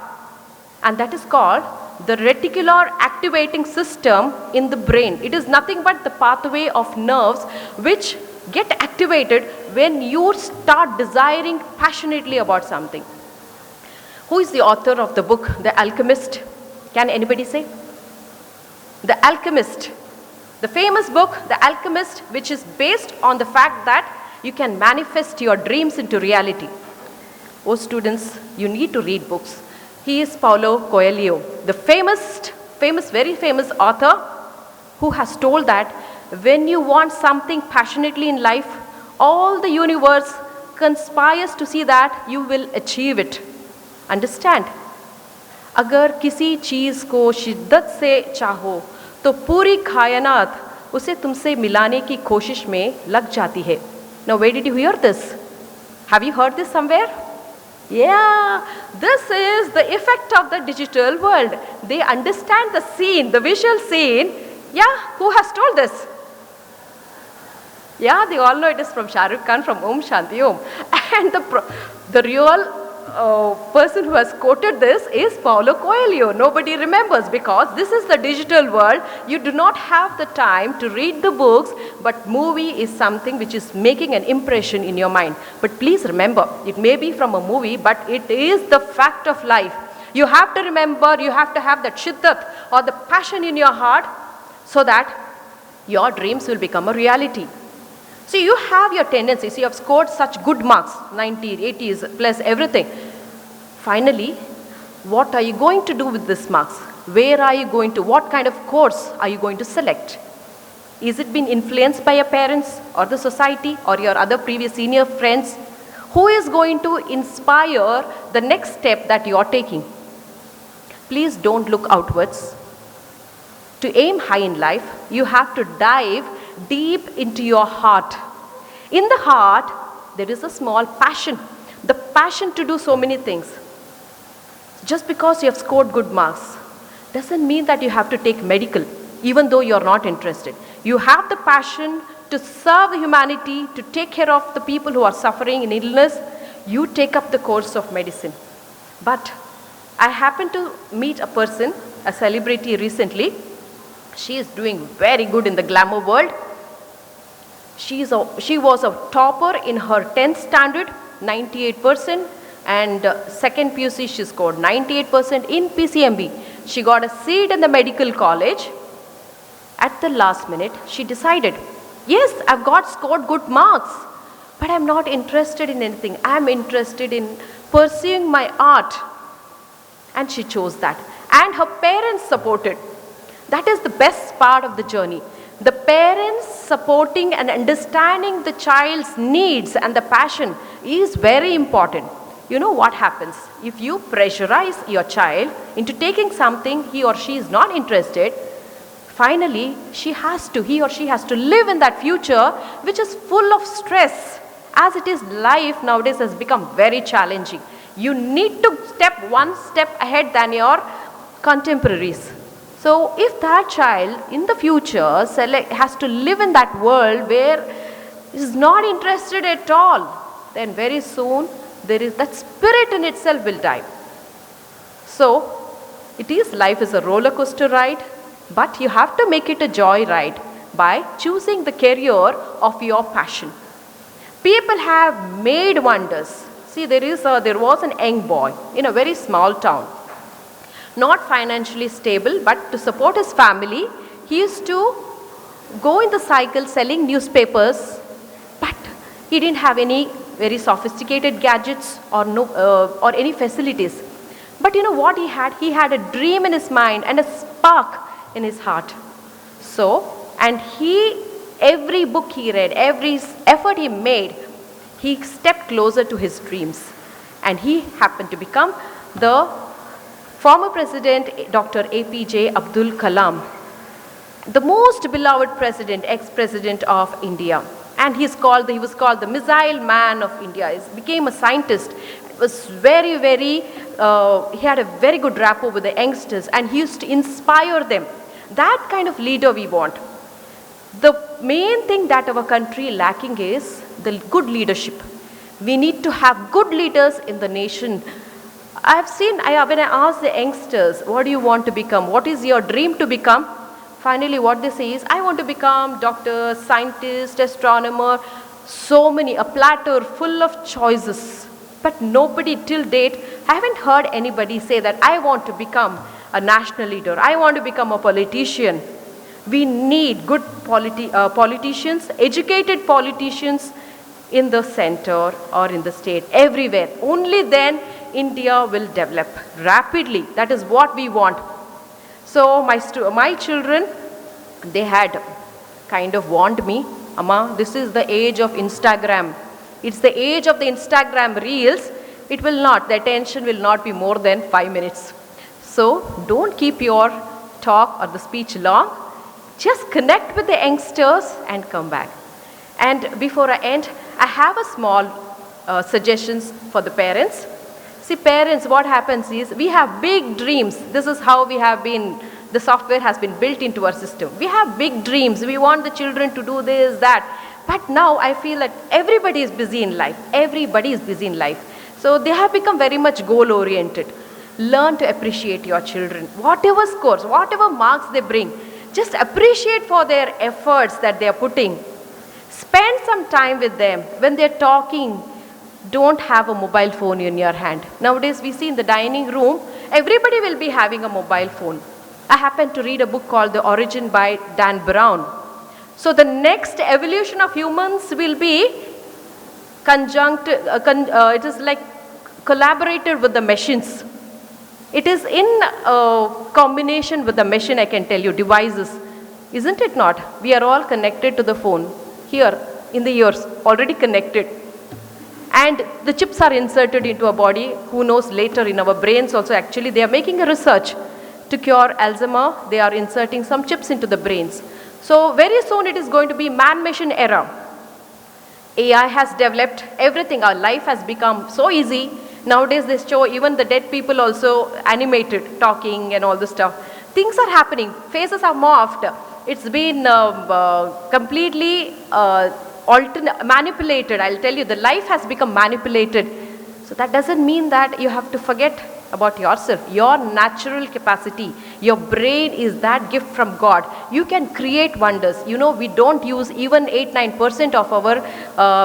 And that is called the reticular activating system in the brain. It is nothing but the pathway of nerves which get activated when you start desiring passionately about something. Who is the author of the book, The Alchemist? Can anybody say? The Alchemist. The famous book, The Alchemist, which is based on the fact that you can manifest your dreams into reality. Oh students, you need to read books. He is Paulo Coelho, the very famous author who has told that when you want something passionately in life, all the universe conspires to see that you will achieve it. Understand? अगर किसी चीज़ को शिद्दत से चाहो, तो पूरी कायनात उसे तुमसे मिलाने की कोशिश में लग जाती है. Now, where did you hear this? Have you heard this somewhere? Yeah, this is the effect of the digital world. They understand the scene, the visual scene. Yeah, who has told this? Yeah, they all know it is from Shah Rukh Khan from Om Shanti Om. And the real person who has quoted this is Paulo Coelho. Nobody remembers because this is the digital world. You do not have the time to read the books, but movie is something which is making an impression in your mind. But please remember, it may be from a movie, but it is the fact of life. You have to remember, you have to have that shiddat or the passion in your heart so that your dreams will become a reality. So you have your tendencies, you have scored such good marks, 90s, 80s, plus everything. Finally, what are you going to do with these marks? Where are you going to, what kind of course are you going to select? Is it been influenced by your parents or the society or your other previous senior friends? Who is going to inspire the next step that you are taking? Please don't look outwards. To aim high in life, you have to dive deep into your heart. In the heart, there is a small passion. The passion to do so many things. Just because you have scored good marks doesn't mean that you have to take medical, even though you're not interested. You have the passion to serve the humanity, to take care of the people who are suffering in illness. You take up the course of medicine. But I happened to meet a person, a celebrity recently. She is doing very good in the glamour world. She was a topper in her 10th standard, 98%, and second PUC she scored 98% in PCMB. She got a seat in the medical college. At the last minute, she decided, yes, I've scored good marks, but I'm not interested in anything. I'm interested in pursuing my art. And she chose that. And her parents supported. That is the best part of the journey. The parents supporting and understanding the child's needs and the passion is very important. You know what happens? If you pressurize your child into taking something he or she is not interested, finally he or she has to live in that future which is full of stress. As it is, life nowadays has become very challenging. You need to step one step ahead than your contemporaries. So if that child in the future has to live in that world where he is not interested at all, then very soon that spirit in itself will die. So life is a roller coaster ride, but you have to make it a joy ride by choosing the career of your passion. People have made wonders. See, there was an young boy in a very small town, not financially stable, but to support his family, he used to go in the cycle selling newspapers, but he didn't have any very sophisticated gadgets or any facilities. But you know what he had? He had a dream in his mind and a spark in his heart. And every book he read, every effort he made, he stepped closer to his dreams. And he happened to become the former President, Dr. APJ Abdul Kalam, the most beloved president, ex-president of India. And he was called the Missile Man of India. He became a scientist. It was very, he had a very good rapport with the youngsters, and he used to inspire them. That kind of leader we want. The main thing that our country lacking is the good leadership. We need to have good leaders in the nation. When I ask the youngsters, what do you want to become? What is your dream to become? Finally, what they say is, I want to become doctor, scientist, astronomer, a platter full of choices. But nobody till date, I haven't heard anybody say that I want to become a national leader, I want to become a politician. We need good politicians, educated politicians in the center or in the state, everywhere. Only then India will develop rapidly. That is what we want. So my children, they had kind of warned me, Amma, this is the age of Instagram. It's the age of the Instagram reels. The attention will not be more than 5 minutes. So don't keep your talk or the speech long. Just connect with the youngsters and come back. And before I end, I have a small suggestions for the parents. See, parents, what happens is we have big dreams. This is how the software has been built into our system. We have big dreams. We want the children to do this, that. But now I feel that everybody is busy in life. Everybody is busy in life. So they have become very much goal-oriented. Learn to appreciate your children. Whatever scores, whatever marks they bring, just appreciate for their efforts that they are putting. Spend some time with them. When they're talking, don't have a mobile phone in your hand. Nowadays we see in the dining room, everybody will be having a mobile phone. I happened to read a book called The Origin by Dan Brown. So the next evolution of humans will be it is like collaborated with the machines. It is in combination with the machine, I can tell you, devices. Isn't it not? We are all connected to the phone. Here, in the ears, already connected. And the chips are inserted into our body. Who knows, later in our brains also, actually they are making a research to cure Alzheimer. They are inserting some chips into the brains. So very soon it is going to be man-machine era. AI has developed everything. Our life has become so easy. Nowadays they show even the dead people also animated, talking and all this stuff. Things are happening. Faces are morphed. It's been completely manipulated. I'll tell you, the life has become manipulated. So that doesn't mean that you have to forget about yourself, your natural capacity. Your brain is that gift from God. You can create wonders. You know, we don't use even 8-9% of our,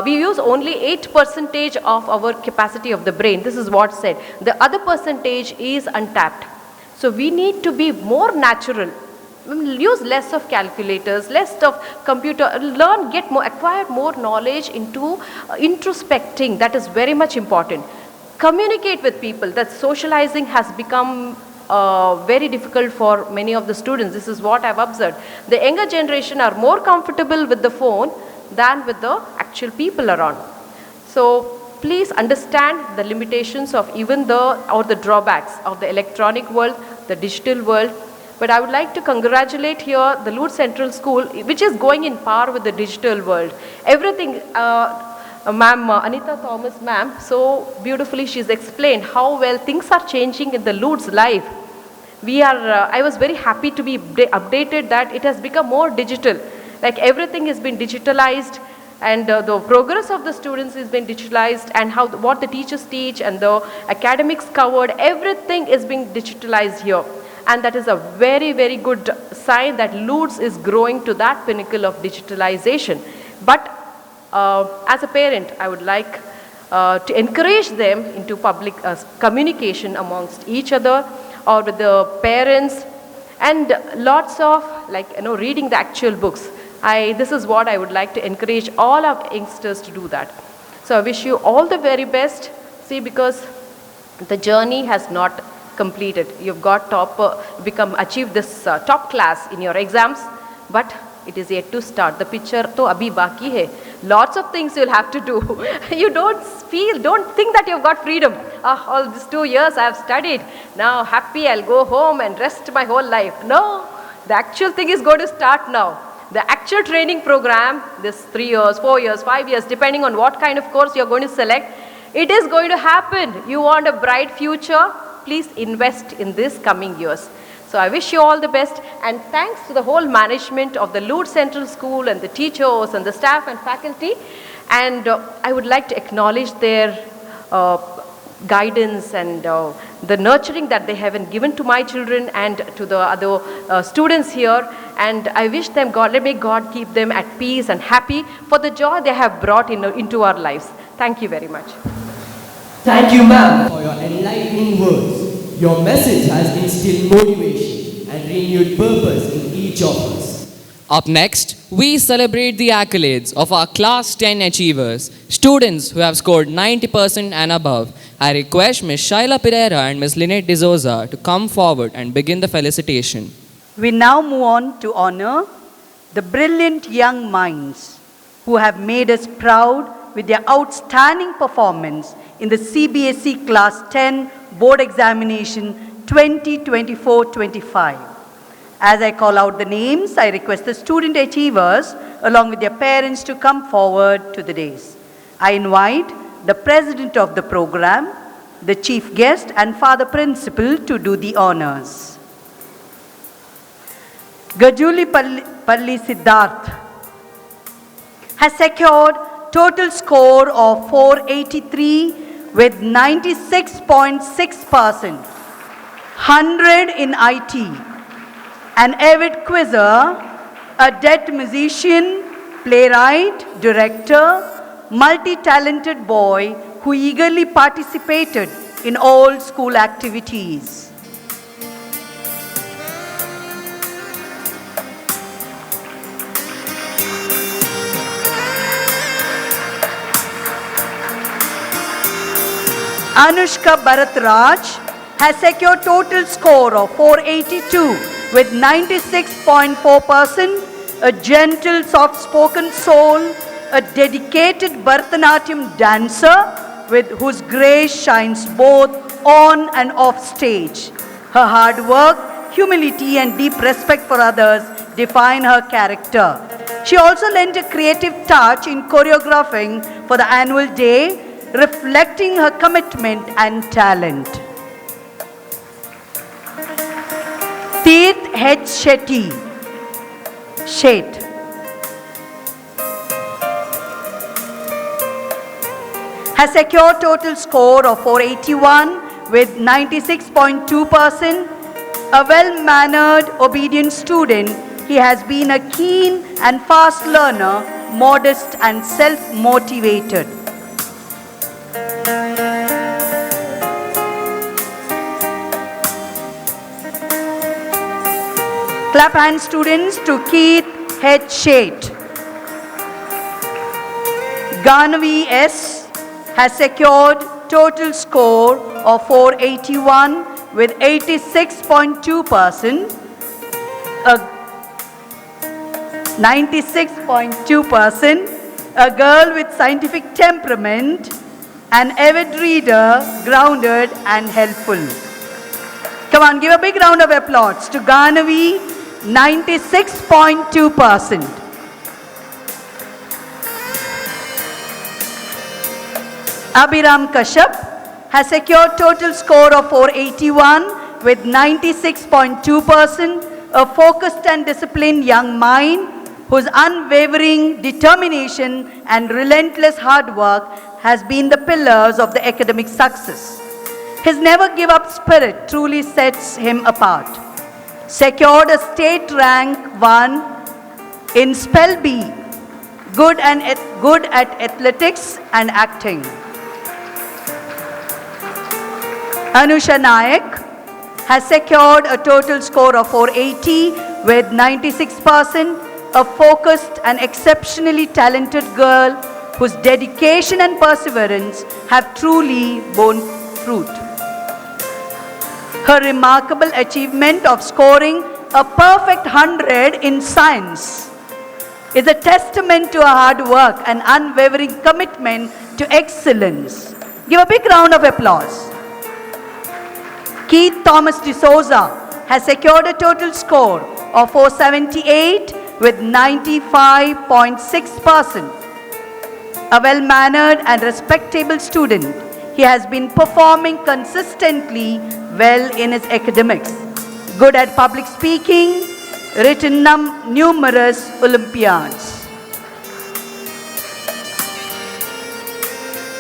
we use only 8% of our capacity of the brain. This is what's said. The other percentage is untapped. So we need to be more natural. Use less of calculators, less of computer, learn, acquire more knowledge into introspecting. That is very much important. Communicate with people. That socializing has become very difficult for many of the students. This is what I've observed. The younger generation are more comfortable with the phone than with the actual people around. So please understand the limitations of even the drawbacks of the electronic world, the digital world. But I would like to congratulate here the Lourdes Central School, which is going in par with the digital world. Everything, ma'am, Anita Thomas ma'am, so beautifully she's explained how well things are changing in the Lourdes life. I was very happy to be updated that it has become more digital. Like everything has been digitalized, and the progress of the students has been digitalized, and what the teachers teach and the academics covered, everything is being digitalized here. And that is a very, very good sign that Lourdes is growing to that pinnacle of digitalization. But as a parent, I would like to encourage them into public communication amongst each other or with the parents, and lots of reading the actual books. This is what I would like to encourage all our youngsters to do that. So I wish you all the very best. See, because the journey has not completed. You've got achieved this top class in your exams, but it is yet to start. The picture to abhi baki hai. Lots of things you'll have to do. You don't think that you've got freedom. All these 2 years I have studied. Now happy, I'll go home and rest my whole life. No, the actual thing is going to start now. The actual training program, this 3 years, 4 years, 5 years, depending on what kind of course you're going to select, it is going to happen. You want a bright future? Please invest in this coming years. So I wish you all the best, and thanks to the whole management of the Lourdes Central School and the teachers and the staff and faculty. And I would like to acknowledge their guidance and the nurturing that they have given to my children and to the other students here. And I wish them may God keep them at peace and happy for the joy they have brought into our lives. Thank you very much. Thank you, ma'am, for your enlightening words. Your message has instilled motivation and renewed purpose in each of us. Up next, we celebrate the accolades of our Class 10 achievers, students who have scored 90% and above. I request Ms. Shaila Pereira and Ms. Lynette D'Souza to come forward and begin the felicitation. We now move on to honor the brilliant young minds who have made us proud with their outstanding performance in the CBSE Class 10 Board Examination 2024-25. As I call out the names, I request the student achievers along with their parents to come forward to the dais. I invite the President of the program, the Chief Guest and Father Principal to do the honors. Gajuli Palli Siddharth has secured total score of 483 with 96.6%, 100 in IT. An avid quizzer, a adept musician, playwright, director, multi-talented boy who eagerly participated in all school activities. Anushka Bharatraj has secured total score of 482 with 96.4%, a gentle, soft-spoken soul, a dedicated Bharatanatyam dancer with whose grace shines both on and off stage. Her hard work, humility and deep respect for others define her character. She also lent a creative touch in choreographing for the annual day, reflecting her commitment and talent. Teeth H. Shetty, Shet, has secured total score of 481 with 96.2%. A well-mannered, obedient student, he has been a keen and fast learner, modest and self-motivated. Clap hands, students, to Keith H. Shade. Ganavi S. has secured total score of 481 with 86.2%. 96.2%. A girl with scientific temperament, an avid reader, grounded and helpful. Come on, give a big round of applause to Ganavi, 96.2%. Abhiram Kashyap has secured total score of 481 with 96.2%, a focused and disciplined young mind whose unwavering determination and relentless hard work has been the pillars of the academic success. His never give up spirit truly sets him apart. Secured a state rank 1 in Spell B, good at athletics and acting. Anusha Nayak has secured a total score of 480 with 96%, a focused and exceptionally talented girl whose dedication and perseverance have truly borne fruit. Her remarkable achievement of scoring a perfect 100 in science is a testament to her hard work and unwavering commitment to excellence. Give a big round of applause. Keith Thomas D'Souza has secured a total score of 478 with 95.6%. A well-mannered and respectable student, he has been performing consistently well in his academics. Good at public speaking, written numerous Olympiads.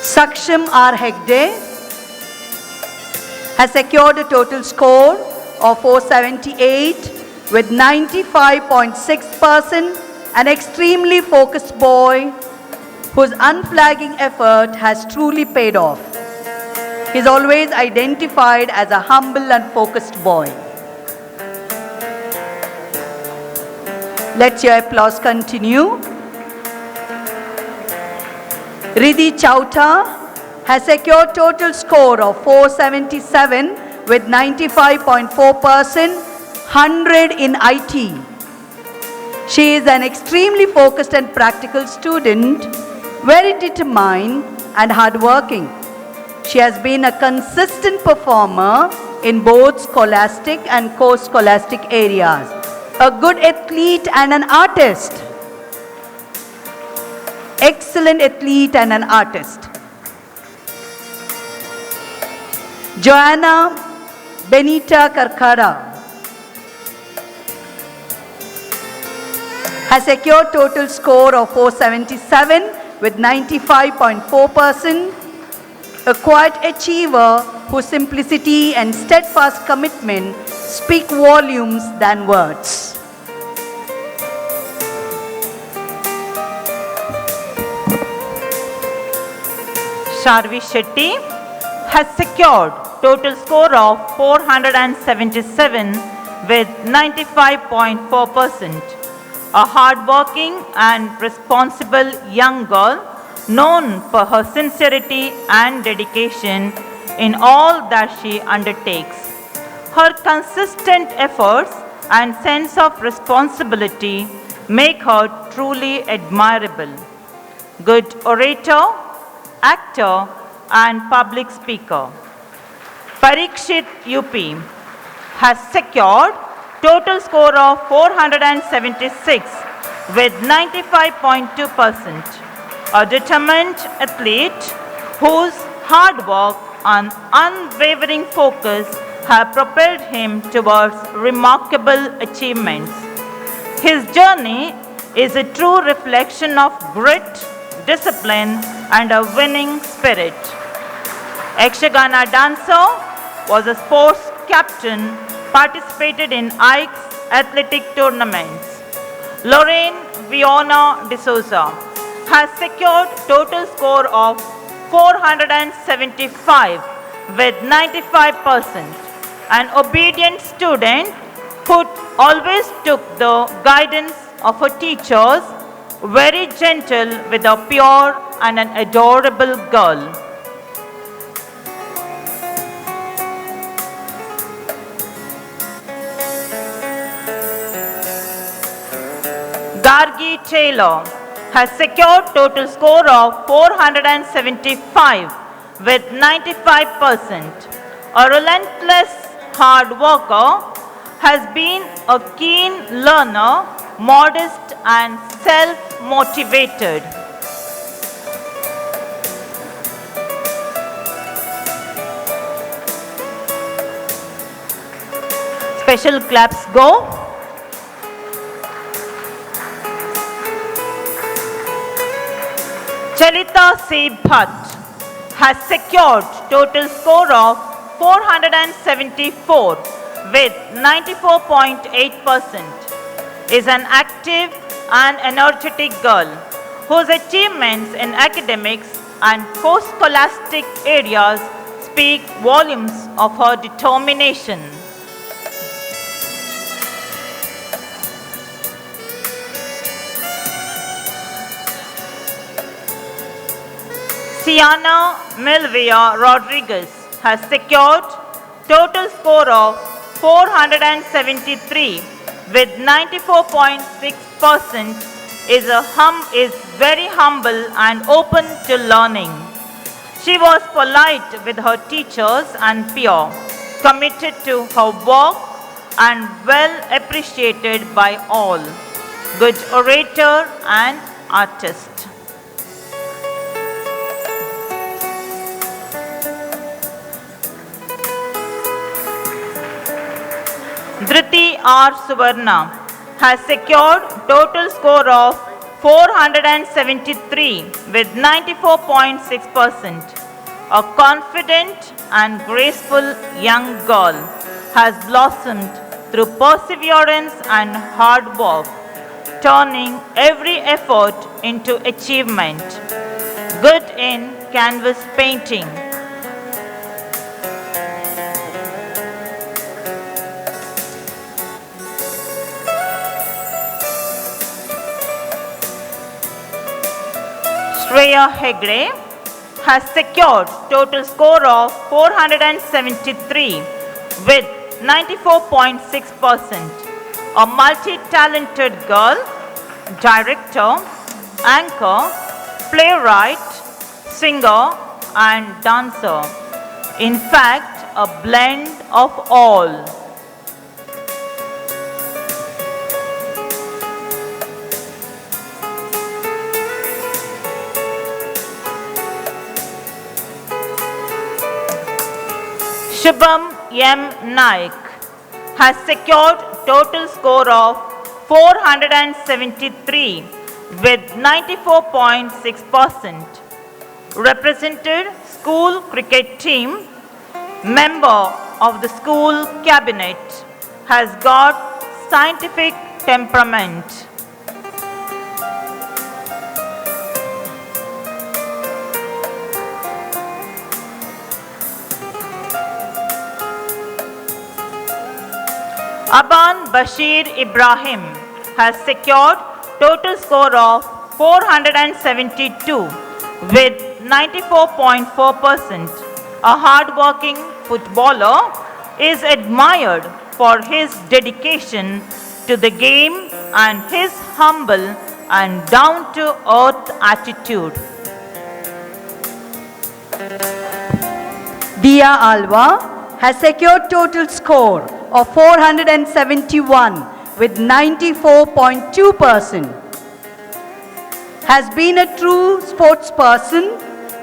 Saksham R. Hegde has secured a total score of 478 with 95.6%, an extremely focused boy whose unflagging effort has truly paid off. He is always identified as a humble and focused boy. Let your applause continue. Riddhi Chauta has secured total score of 477 with 95.4%, 100 in IT. She is an extremely focused and practical student, very determined and hardworking. She has been a consistent performer in both scholastic and co-scholastic areas. A good athlete and an artist. Excellent athlete and an artist. Joanna Benita Karkara has secured total score of 477 with 95.4%. A quiet achiever whose simplicity and steadfast commitment speak volumes than words. Sharvi Shetty has secured total score of 477 with 95.4%. A hardworking and responsible young girl known for her sincerity and dedication in all that she undertakes. Her consistent efforts and sense of responsibility make her truly admirable. Good orator, actor, and public speaker. Parikshit UP has secured total score of 476 with 95.2%. A determined athlete whose hard work and unwavering focus have propelled him towards remarkable achievements. His journey is a true reflection of grit, discipline, and a winning spirit. Ekshagana dancer was a sports captain, participated in Ike's athletic tournaments. Lorraine Viona D'Souza has secured total score of 475 with 95%. An obedient student who always took the guidance of her teachers, very gentle with a pure and an adorable girl. Gargi Taylor has secured total score of 475 with 95%. A relentless hard worker, has been a keen learner, modest and self-motivated. Special claps go. Chalita C. Bhatt has secured total score of 474 with 94.8%. Is an active and energetic girl whose achievements in academics and post-scholastic areas speak volumes of her determination. Sienna Milvia Rodriguez has secured total score of 473 with 94.6%. Is very humble and open to learning. She was polite with her teachers and peers, committed to her work and well appreciated by all. Good orator and artist. Dhriti R. Suvarna has secured total score of 473 with 94.6%. A confident and graceful young girl has blossomed through perseverance and hard work, turning every effort into achievement. Good in canvas painting. Shreya Hegde has secured total score of 473 with 94.6%. A multi-talented girl, director, anchor, playwright, singer and dancer. In fact, a blend of all. Shubham M. Naik has secured total score of 473 with 94.6%. Represented school cricket team, member of the school cabinet, has got scientific temperament. Aban Bashir Ibrahim has secured total score of 472 with 94.4%. A hard-working footballer is admired for his dedication to the game and his humble and down-to-earth attitude. Dia Alva has secured total score of 471 with 94.2%. Has been a true sportsperson,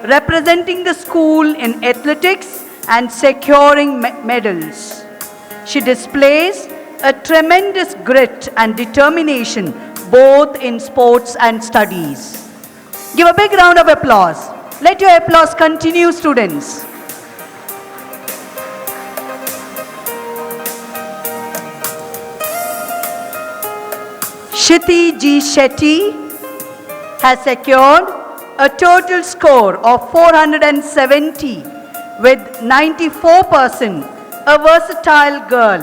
representing the school in athletics and securing medals. She displays a tremendous grit and determination both in sports and studies. Give a big round of applause. Let your applause continue, students. Shiti G. Shetty has secured a total score of 470 with 94%, a versatile girl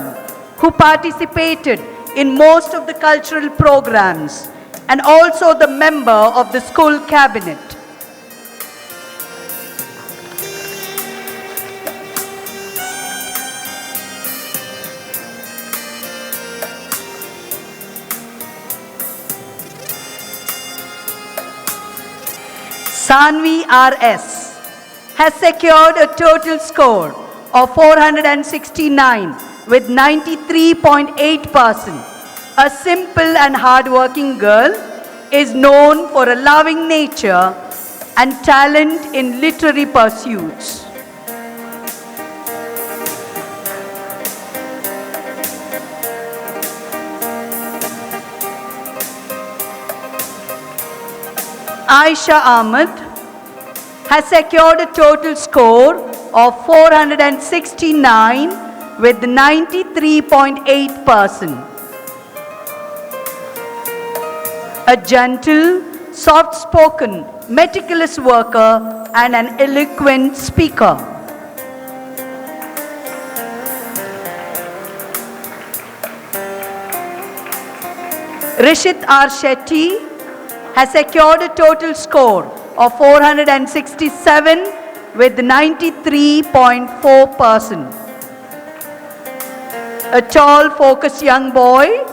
who participated in most of the cultural programs and also the member of the school cabinet. Sanvi R.S. has secured a total score of 469 with 93.8%. A simple and hardworking girl is known for a loving nature and talent in literary pursuits. Aisha Ahmed has secured a total score of 469 with 93.8%. A gentle, soft-spoken, meticulous worker and an eloquent speaker. Rishit R. Shetty has secured a total score of 467 with 93.4%. A tall, focused young boy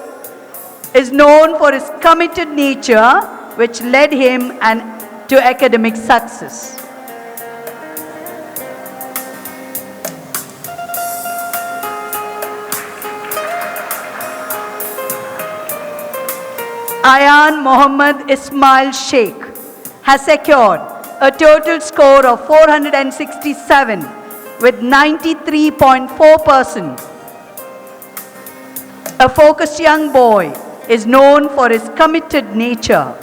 is known for his committed nature, which led him to academic success. Ayan Mohammad Ismail Sheikh has secured a total score of 467 with 93.4%. A focused young boy is known for his committed nature.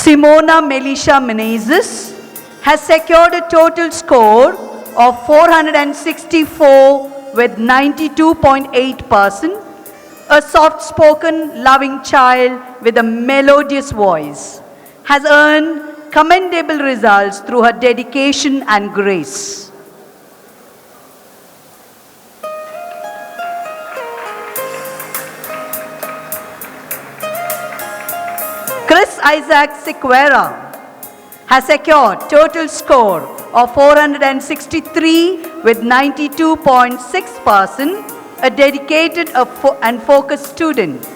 Simona Melisha Menezes has secured a total score of 464 with 92.8%. A soft-spoken, loving child with a melodious voice has earned commendable results through her dedication and grace. Chris Isaac Sequeira has secured total score of 463 with 92.6%. A dedicated and focused student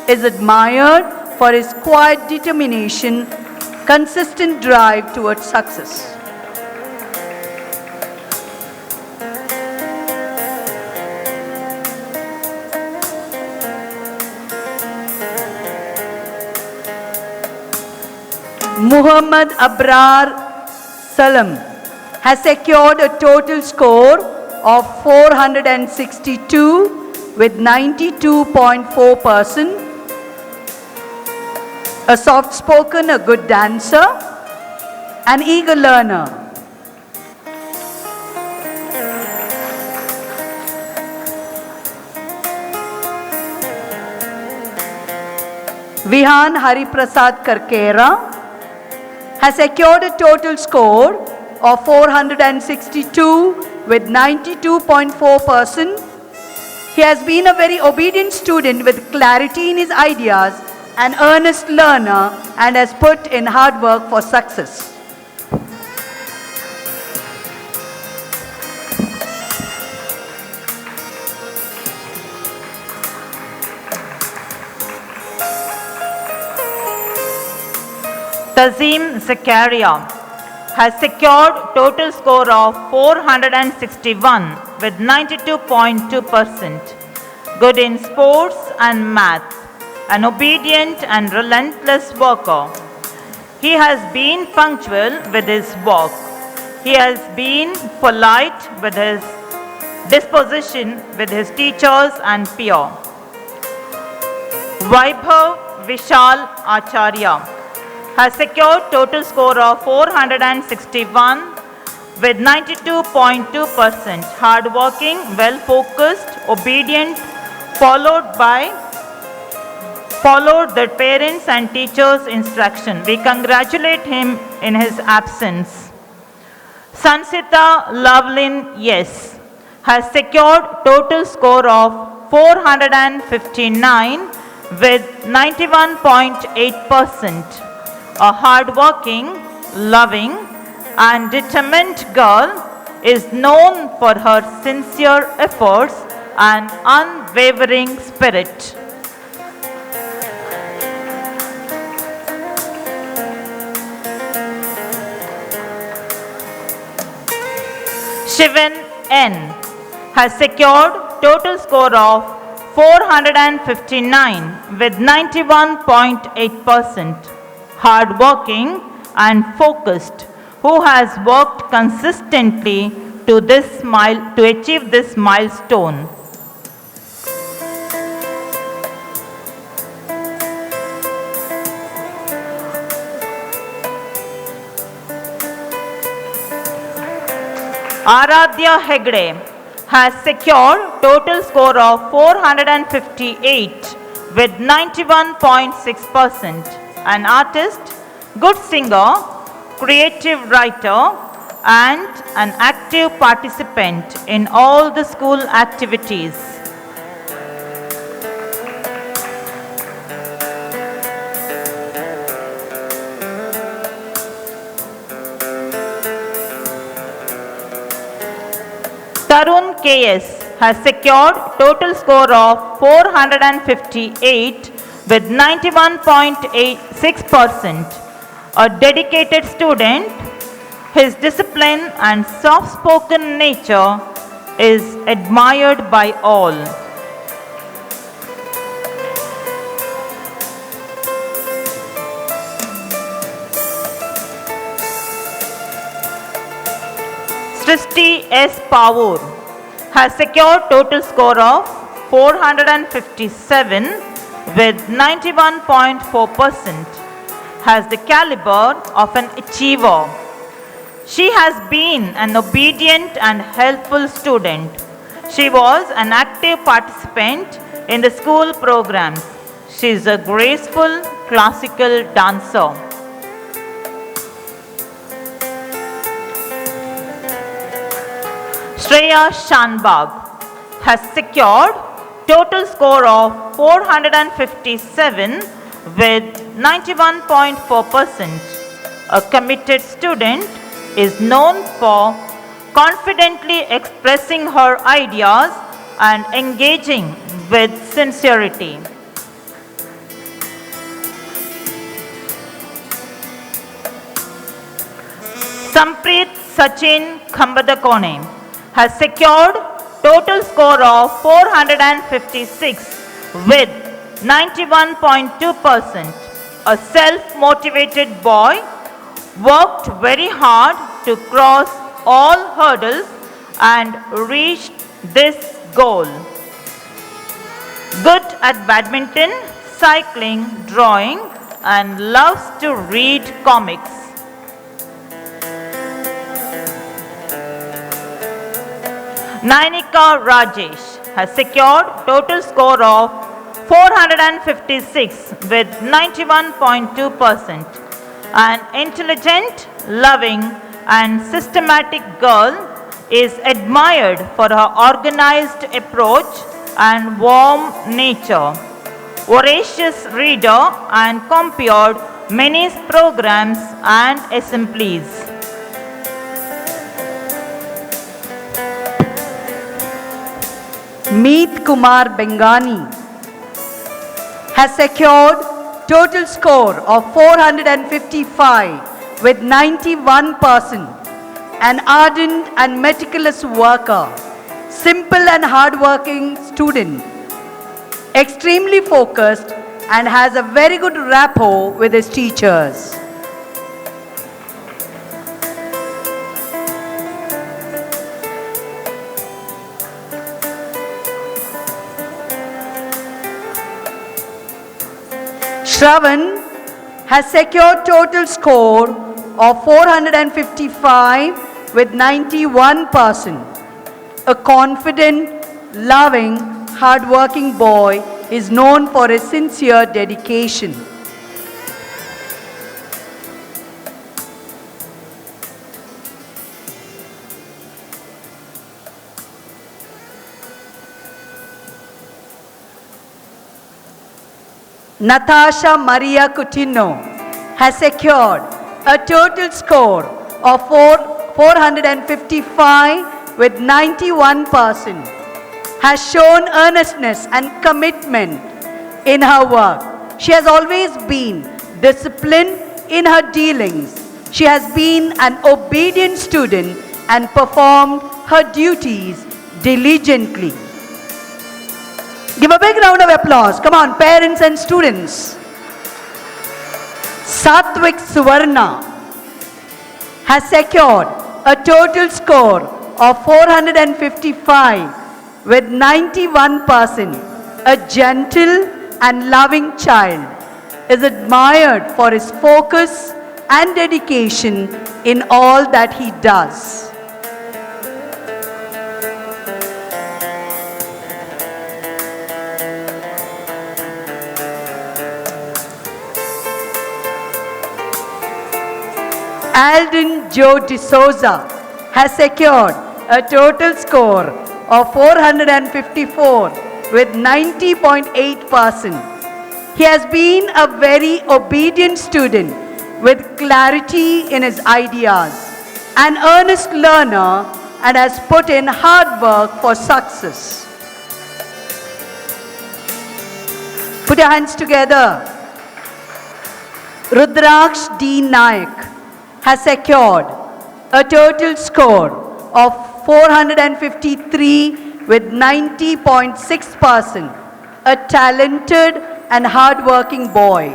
is admired for his quiet determination, consistent drive towards success. Muhammad Abrar Salam has secured a total score of 462 with 92.4%. A soft-spoken, a good dancer, an eager learner. Vihan Hariprasad Karkera has secured a total score of 462 with 92.4%. He has been a very obedient student with clarity in his ideas, an earnest learner, and has put in hard work for success. Tazim Zakaria has secured total score of 461 with 92.2%. Good in sports and math, an obedient and relentless worker. He has been punctual with his work. He has been polite with his disposition with his teachers and peers. Vaibhav Vishal Acharya has secured total score of 461 with 92.2%. Hardworking, well-focused, obedient, followed the parents and teachers' instruction. We congratulate him in his absence. Sansita Lovelin, yes, has secured total score of 459 with 91.8%. A hardworking, loving, and determined girl is known for her sincere efforts and unwavering spirit. Shivan N has secured total score of 459 with 91.8%. Hardworking and focused, who has worked consistently to achieve this milestone. Aradhya Hegde has secured total score of 458 with 91.6%. An artist, good singer, creative writer, and an active participant in all the school activities. Tarun KS has secured total score of 458 with 91.86%. A dedicated student, his discipline and soft-spoken nature is admired by all. Srishti S. Pavur has secured total score of 457 with 91.4%. Has the caliber of an achiever. She has been an obedient and helpful student. She was an active participant in the school programs. She is a graceful classical dancer. Shreya Shanbag has secured total score of 457 with 91.4%. A committed student is known for confidently expressing her ideas and engaging with sincerity. Sampreet Sachin Khambadakone has secured total score of 456 with 91.2%. A self-motivated boy, worked very hard to cross all hurdles and reached this goal. Good at badminton, cycling, drawing, and loves to read comics. Nainika Rajesh has secured total score of 456 with 91.2%. An intelligent, loving, and systematic girl is admired for her organized approach and warm nature. Voracious reader and compared many programs and assemblies. Meet Kumar Bengani has secured total score of 455 with 91%. An ardent and meticulous worker, simple and hardworking student, extremely focused and has a very good rapport with his teachers. Shravan has secured total score of 455 with 91%. A confident, loving, hardworking boy is known for his sincere dedication. Natasha Maria Coutinho has secured a total score of 455 with 91%, has shown earnestness and commitment in her work. She has always been disciplined in her dealings. She has been an obedient student and performed her duties diligently. Give a big round of applause. Come on, parents and students. Satvik Suvarna has secured a total score of 455 with 91%. A gentle and loving child is admired for his focus and dedication in all that he does. Alden Joe D'Souza has secured a total score of 454 with 90.8%. He has been a very obedient student with clarity in his ideas, an earnest learner, and has put in hard work for success. Put your hands together. Rudraksh D. Naik has secured a total score of 453 with 90.6%. A talented and hard-working boy,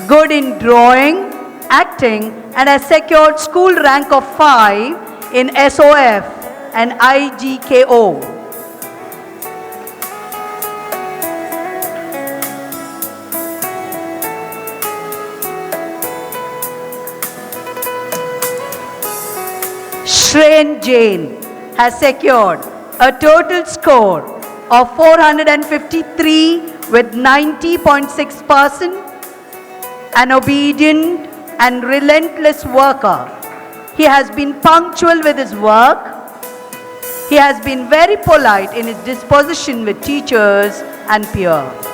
good in drawing, acting, and has secured school rank of 5 in SOF and IGKO. Shreyan Jain has secured a total score of 453 with 90.6%. An obedient and relentless worker. He has been punctual with his work. He has been very polite in his disposition with teachers and peers.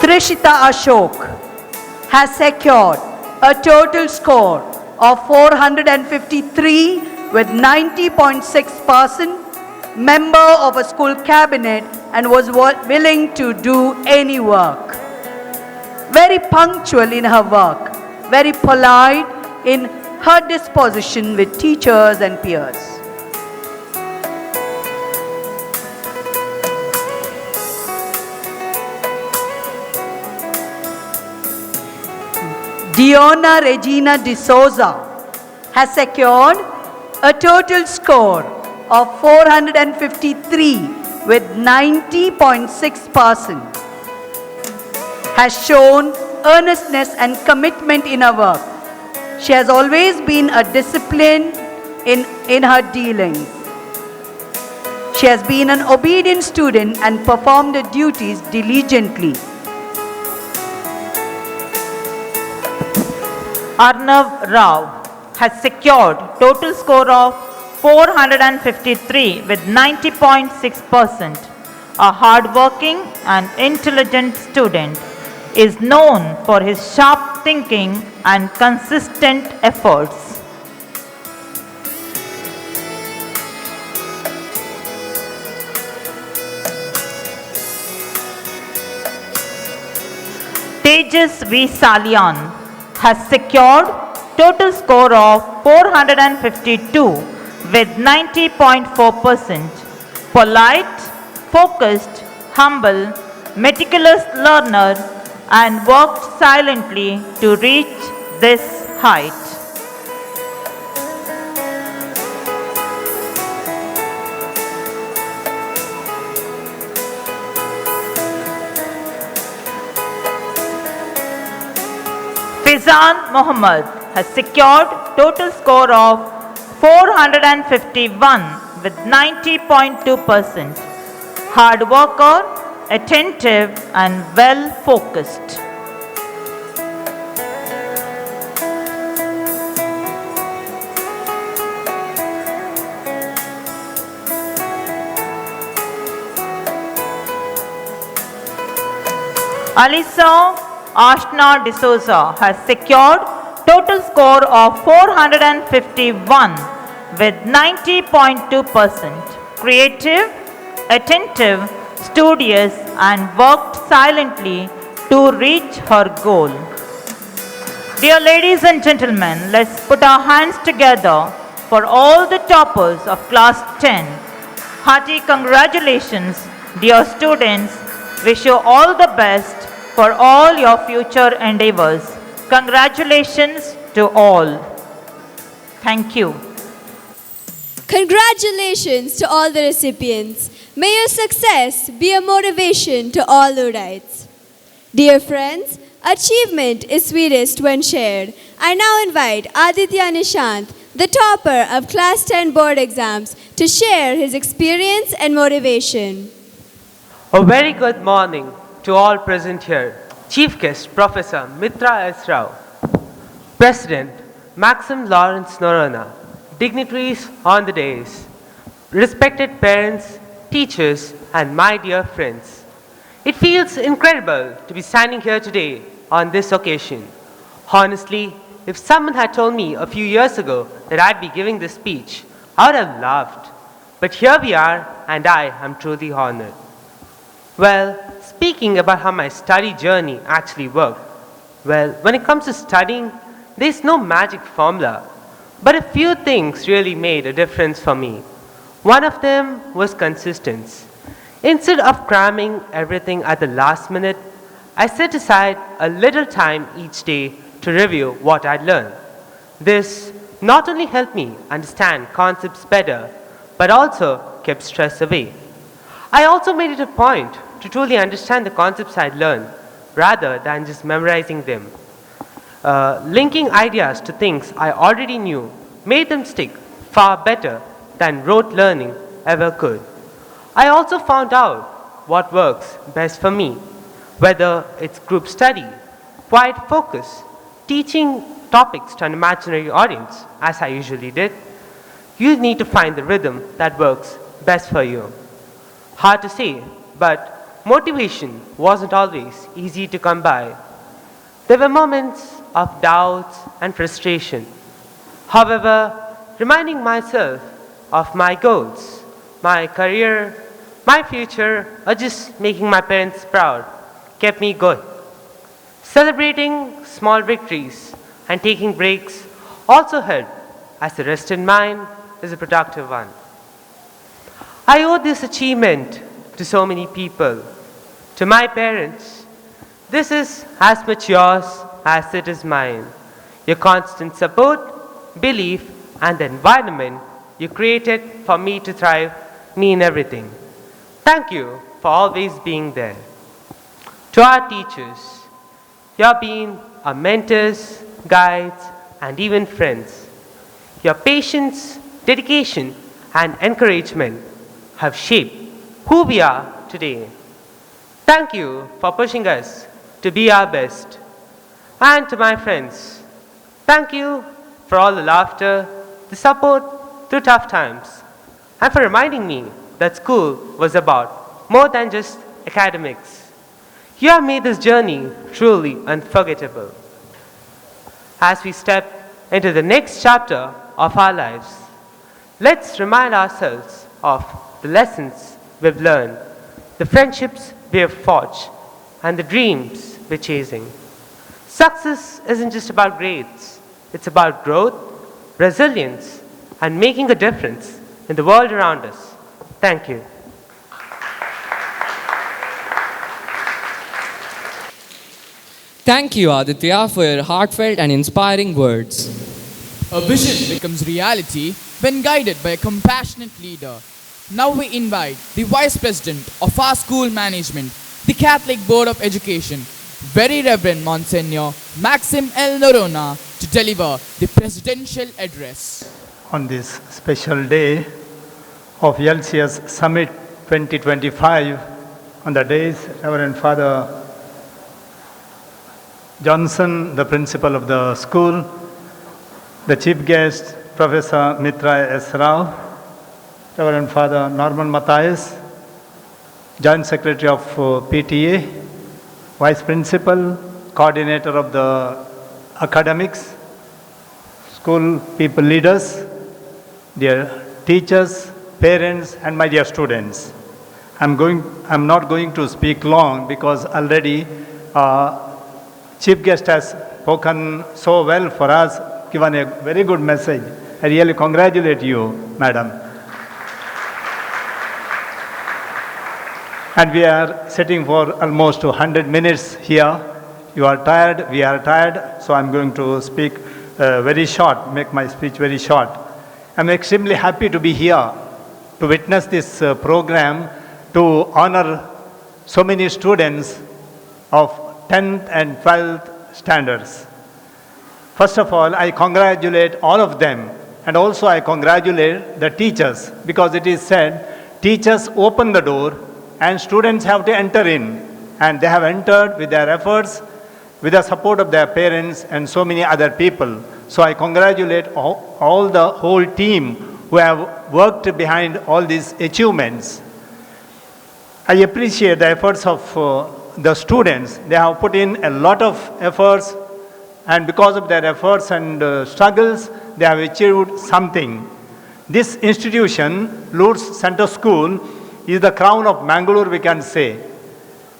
Trishita Ashok has secured a total score of 453 with 90.6%, member of a school cabinet and was willing to do any work. Very punctual in her work, very polite in her disposition with teachers and peers. Diona Regina D'Souza has secured a total score of 453 with 90.6%. Has shown earnestness and commitment in her work. She has always been a discipline in her dealings. She has been an obedient student and performed her duties diligently. Arnav Rao has secured total score of 453 with 90.6%. A hardworking and intelligent student is known for his sharp thinking and consistent efforts. Tejas V. Salian has secured total score of 452 with 90.4%. Polite, focused, humble, meticulous learner and worked silently to reach this height. Rizan Mohammed has secured total score of 451 with 90.2%. Hard worker, attentive and well focused. Alisa Ashna D'Souza has secured total score of 451 with 90.2%. Creative, attentive, studious and worked silently to reach her goal. Dear ladies and gentlemen, let's put our hands together for all the toppers of class 10. Hearty congratulations, dear students. Wish you all the best for all your future endeavors. Congratulations to all. Thank you. Congratulations to all the recipients. May your success be a motivation to all who writes. Dear friends, achievement is sweetest when shared. I now invite Aditya Nishant, the topper of Class 10 board exams, to share his experience and motivation. A very good morning to all present here. Chief guest, Professor Mitra S. Rao, President Maxim Lawrence Norona, dignitaries on the dais, respected parents, teachers, and my dear friends. It feels incredible to be standing here today on this occasion. Honestly, if someone had told me a few years ago that I'd be giving this speech, I would have laughed. But here we are, and I am truly honored. Well, speaking about how my study journey actually worked, well, when it comes to studying, there's no magic formula. But a few things really made a difference for me. One of them was consistency. Instead of cramming everything at the last minute, I set aside a little time each day to review what I'd learned. This not only helped me understand concepts better, but also kept stress away. I also made it a point to truly understand the concepts I'd learned, rather than just memorizing them. Linking ideas to things I already knew made them stick far better than rote learning ever could. I also found out what works best for me, whether it's group study, quiet focus, teaching topics to an imaginary audience, as I usually did. You need to find the rhythm that works best for you. Hard to say, but motivation wasn't always easy to come by. There were moments of doubts and frustration. However, reminding myself of my goals, my career, my future, or just making my parents proud kept me going. Celebrating small victories and taking breaks also helped, as a rested mind is a productive one. I owe this achievement to so many people. To my parents, this is as much yours as it is mine. Your constant support, belief, and the environment you created for me to thrive mean everything. Thank you for always being there. To our teachers, you have been our mentors, guides, and even friends. Your patience, dedication, and encouragement have shaped who we are today. Thank you for pushing us to be our best. And to my friends, thank you for all the laughter, the support through tough times, and for reminding me that school was about more than just academics. You have made this journey truly unforgettable. As we step into the next chapter of our lives, let's remind ourselves of the lessons we've learned, the friendships we have forged, and the dreams we're chasing. Success isn't just about grades. It's about growth, resilience, and making a difference in the world around us. Thank you. Thank you, Aditya, for your heartfelt and inspiring words. A vision becomes reality when guided by a compassionate leader. Now we invite the Vice President of our school management, the Catholic Board of Education, Very Reverend Monsignor Maxim L. Norona to deliver the presidential address. On this special day of LCS Summit 2025, on the days Reverend Father Johnson, the principal of the school, the chief guest, Professor Mitra S. Rao, Reverend Father Norman Matthias, Joint Secretary of PTA, Vice Principal, Coordinator of the Academics, school people leaders, dear teachers, parents, and my dear students. I'm not going to speak long because already chief guest has spoken so well for us, given a very good message. I really congratulate you, madam. And we are sitting for almost 100 minutes here. You are tired, we are tired, so I'm going to speak very short, make my speech very short. I'm extremely happy to be here to witness this program to honor so many students of 10th and 12th standards. First of all, I congratulate all of them, and also I congratulate the teachers, because it is said, teachers open the door and students have to enter in, and they have entered with their efforts, with the support of their parents and so many other people. So I congratulate all the whole team who have worked behind all these achievements. I appreciate the efforts of the students. They have put in a lot of efforts, and because of their efforts and struggles, they have achieved something. This institution, Lourdes Center School, is the crown of Mangalore, we can say.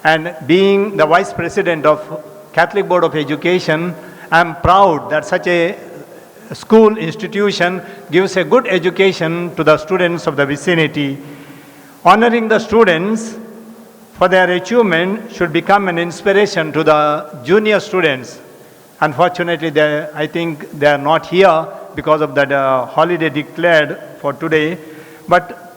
And being the Vice President of Catholic Board of Education, I am proud that such a school institution gives a good education to the students of the vicinity. Honoring the students for their achievement should become an inspiration to the junior students. Unfortunately, I think they are not here because of the holiday declared for today. But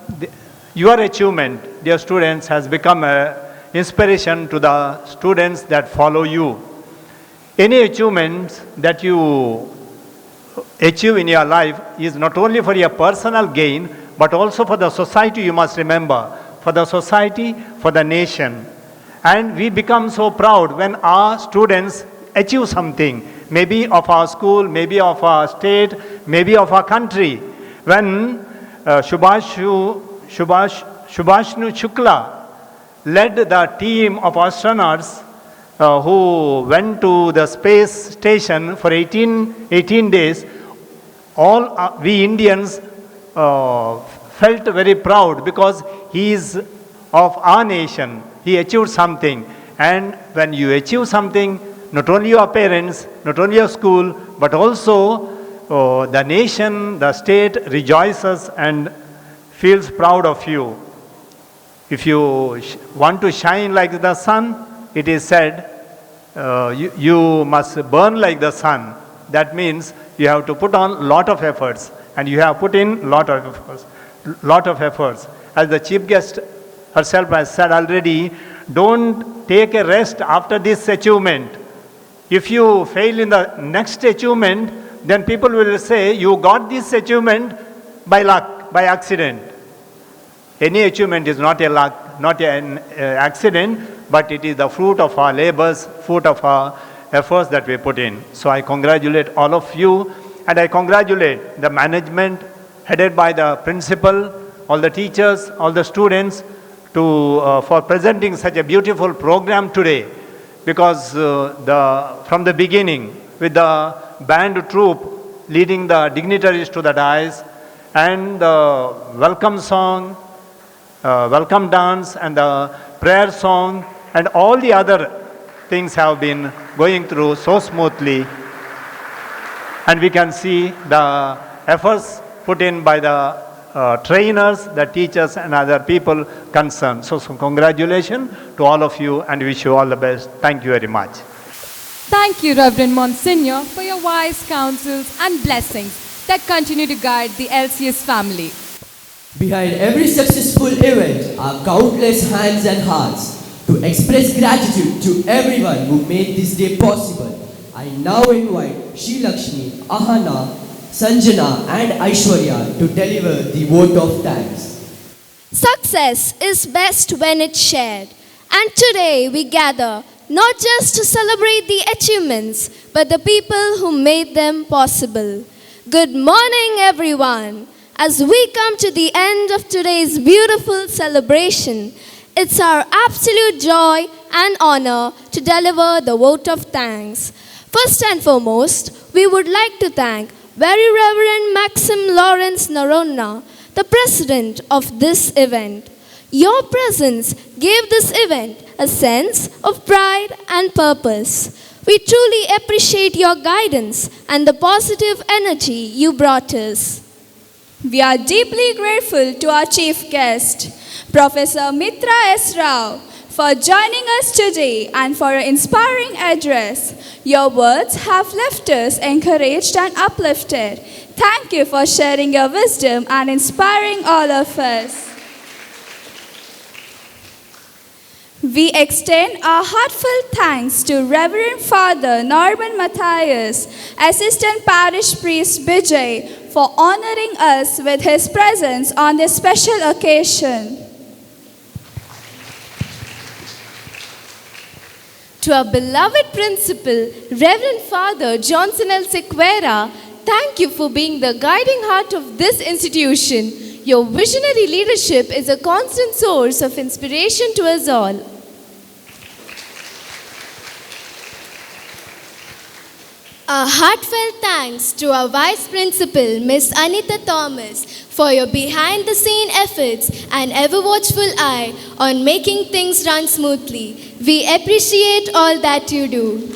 your achievement, dear students, has become an inspiration to the students that follow you. Any achievements that you achieve in your life is not only for your personal gain, but also for the society, you must remember. For the society, for the nation. And we become so proud when our students achieve something, maybe of our school, maybe of our state, maybe of our country. When Subhashnu Shukla led the team of astronauts who went to the space station for 18 days, all we Indians felt very proud because he is of our nation. He achieved something. And when you achieve something, not only your parents, not only your school, but also the nation, the state rejoices and feels proud of you. If you want to shine like the sun, it is said, you must burn like the sun. That means you have to put on lot of efforts, and you have put in lot of efforts. As the chief guest herself has said already, don't take a rest after this achievement. If you fail in the next achievement, then people will say you got this achievement by luck, by accident. Any achievement is not a luck, not an accident, but it is the fruit of our labors, fruit of our efforts that we put in. So I congratulate all of you, and I congratulate the management headed by the principal, all the teachers, all the students for presenting such a beautiful program today. Because from the beginning, with the band troupe leading the dignitaries to the dais, and the welcome song, welcome dance, and the prayer song, and all the other things have been going through so smoothly. And we can see the efforts put in by the trainers, the teachers, and other people concerned. So congratulations to all of you, and wish you all the best. Thank you very much. Thank you, Reverend Monsignor, for your wise counsels and blessings that continue to guide the LCS family. Behind every successful event are countless hands and hearts To express gratitude to everyone who made this day possible, I now invite Shri Lakshmi, Ahana, Sanjana and Aishwarya to deliver the vote of thanks. Success is best when it's shared. And today we gather not just to celebrate the achievements, but the people who made them possible. Good morning, everyone. As we come to the end of today's beautiful celebration, it's our absolute joy and honor to deliver the vote of thanks. First and foremost, we would like to thank Very Reverend Maxim Lawrence Naronna, the president of this event. Your presence gave this event a sense of pride and purpose. We truly appreciate your guidance and the positive energy you brought us. We are deeply grateful to our chief guest, Professor Mitra S. Rao, for joining us today and for an inspiring address. Your words have left us encouraged and uplifted. Thank you for sharing your wisdom and inspiring all of us. We extend our heartfelt thanks to Reverend Father Norman Matthias, Assistant Parish Priest Bijay, for honoring us with his presence on this special occasion. To our beloved principal, Rev.Fr.Johnson L.Sequeira, thank you for being the guiding heart of this institution. Your visionary leadership is a constant source of inspiration to us all. A heartfelt thanks to our Vice Principal, Miss Anita Thomas, for your behind-the-scene efforts and ever-watchful eye on making things run smoothly. We appreciate all that you do.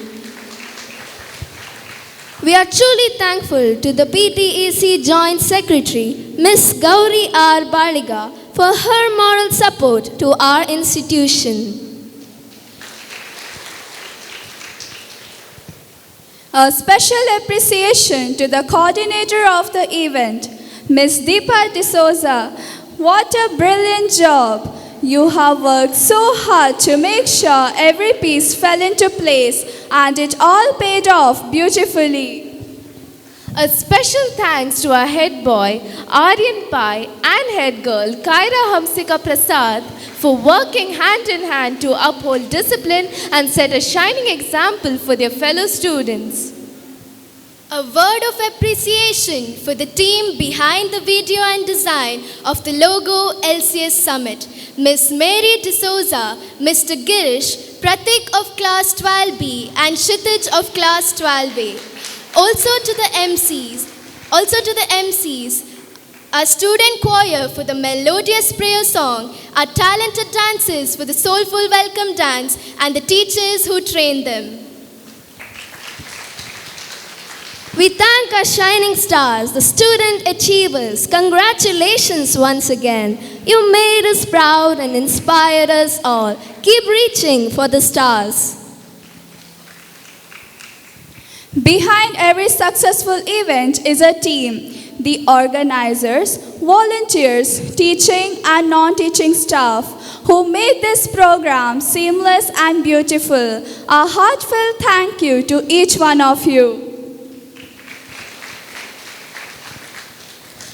We are truly thankful to the PTEC Joint Secretary, Miss Gauri R. Baliga, for her moral support to our institution. A special appreciation to the coordinator of the event, Ms. Deepa D'Souza. What a brilliant job! You have worked so hard to make sure every piece fell into place and it all paid off beautifully. A special thanks to our head boy, Aryan Pai, and head girl, Kaira Hamsika Prasad, for working hand in hand to uphold discipline and set a shining example for their fellow students. A word of appreciation for the team behind the video and design of the logo LCS Summit, Miss Mary D'Souza, Mr. Girish, Pratik of Class 12B and Kshitij of Class 12A. Also to the MCs, our student choir for the melodious prayer song, our talented dancers for the soulful welcome dance, and the teachers who trained them. We thank our shining stars, the student achievers. Congratulations once again. You made us proud and inspired us all. Keep reaching for the stars. Behind every successful event is a team. The organizers, volunteers, teaching and non-teaching staff who made this program seamless and beautiful. A heartfelt thank you to each one of you.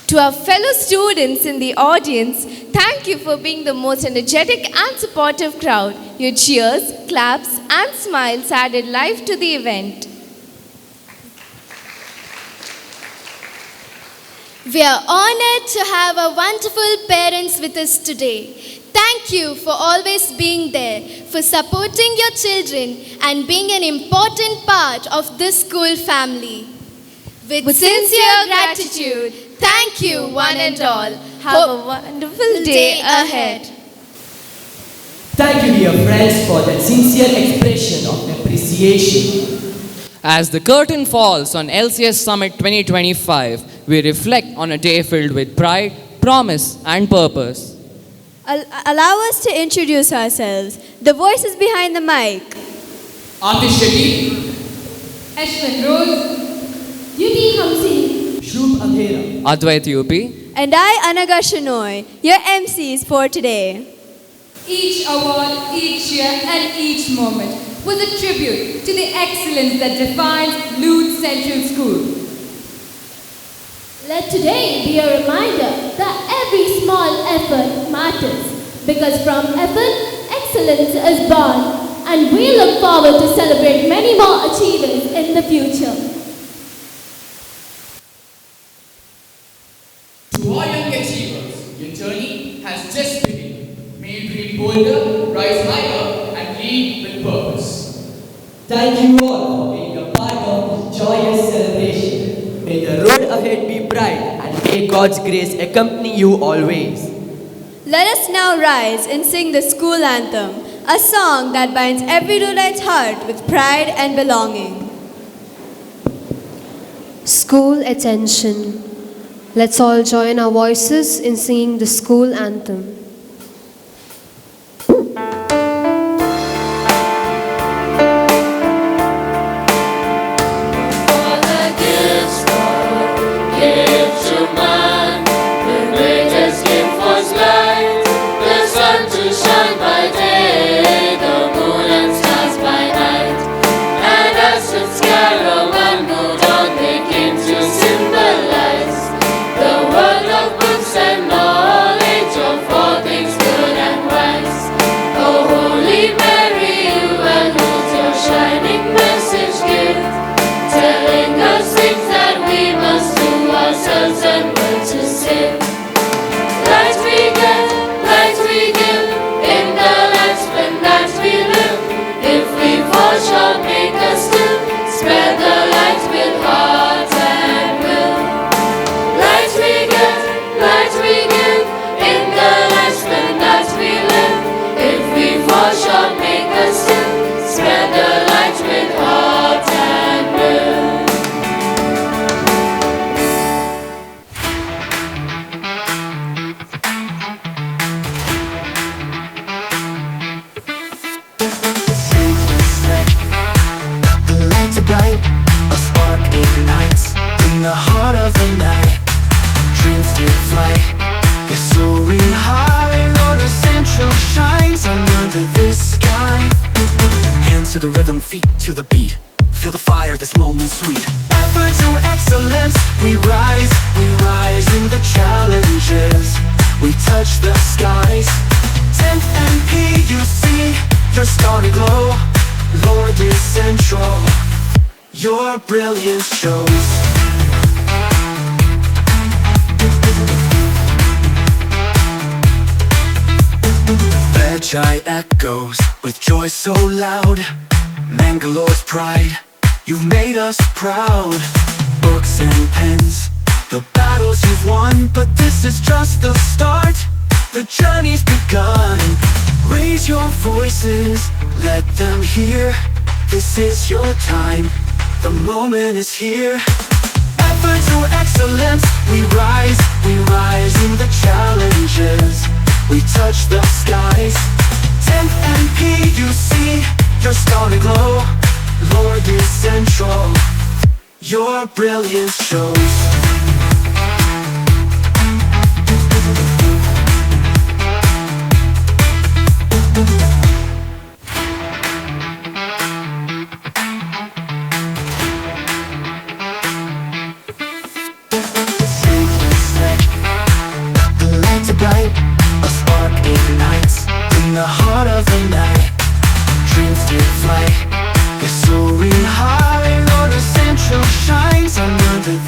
To our fellow students in the audience, thank you for being the most energetic and supportive crowd. Your cheers, claps and smiles added life to the event. We are honored to have our wonderful parents with us today. Thank you for always being there, for supporting your children and being an important part of this school family. With sincere gratitude, thank you one and all. Have a wonderful day ahead. Thank you, dear friends, for that sincere expression of appreciation. As the curtain falls on LCS Summit 2025, we reflect on a day filled with pride, promise, and purpose. Allow us to introduce ourselves. The voices behind the mic. Atish Shetty, Ashwin Rose, Yuti Hamsi, Shubh Adhera, Advait UP, And I, Anaga Shanoy, your MCs for today. Each award, each year, and each moment was a tribute to the excellence that defines Lute Central School. Let today be a reminder that every small effort matters, because from effort, excellence is born, and we look forward to celebrate many more achievers in the future. To our young achievers, your journey has just begun. May you dream bolder, rise higher, and lead with purpose. Thank you all for being a part of this joyous celebration. May the road ahead be bright and may God's grace accompany you always. Let us now rise and sing the school anthem, a song that binds every Luteite's heart with pride and belonging. School attention. Let's all join our voices in singing the school anthem. To the rhythm, feet to the beat. Feel the fire, this moment sweet. Effort to excellence, we rise in the challenges. We touch the skies. 10th and PUC, your starry glow. Lord is central, your brilliance shows. Veggie echoes with joy so loud. Mangalore's pride, you've made us proud. Books and pens, the battles you've won, but this is just the start. The journey's begun. Raise your voices, let them hear. This is your time, the moment is here. Effort to excellence, we rise in the challenges. We touch the skies. 10th and PUC, your starry glow. Lord is central, your brilliance shows. The lights are bright, a spark ignites in the heart of the night. Dreams take flight, they're soaring high. Lord, the central shines under the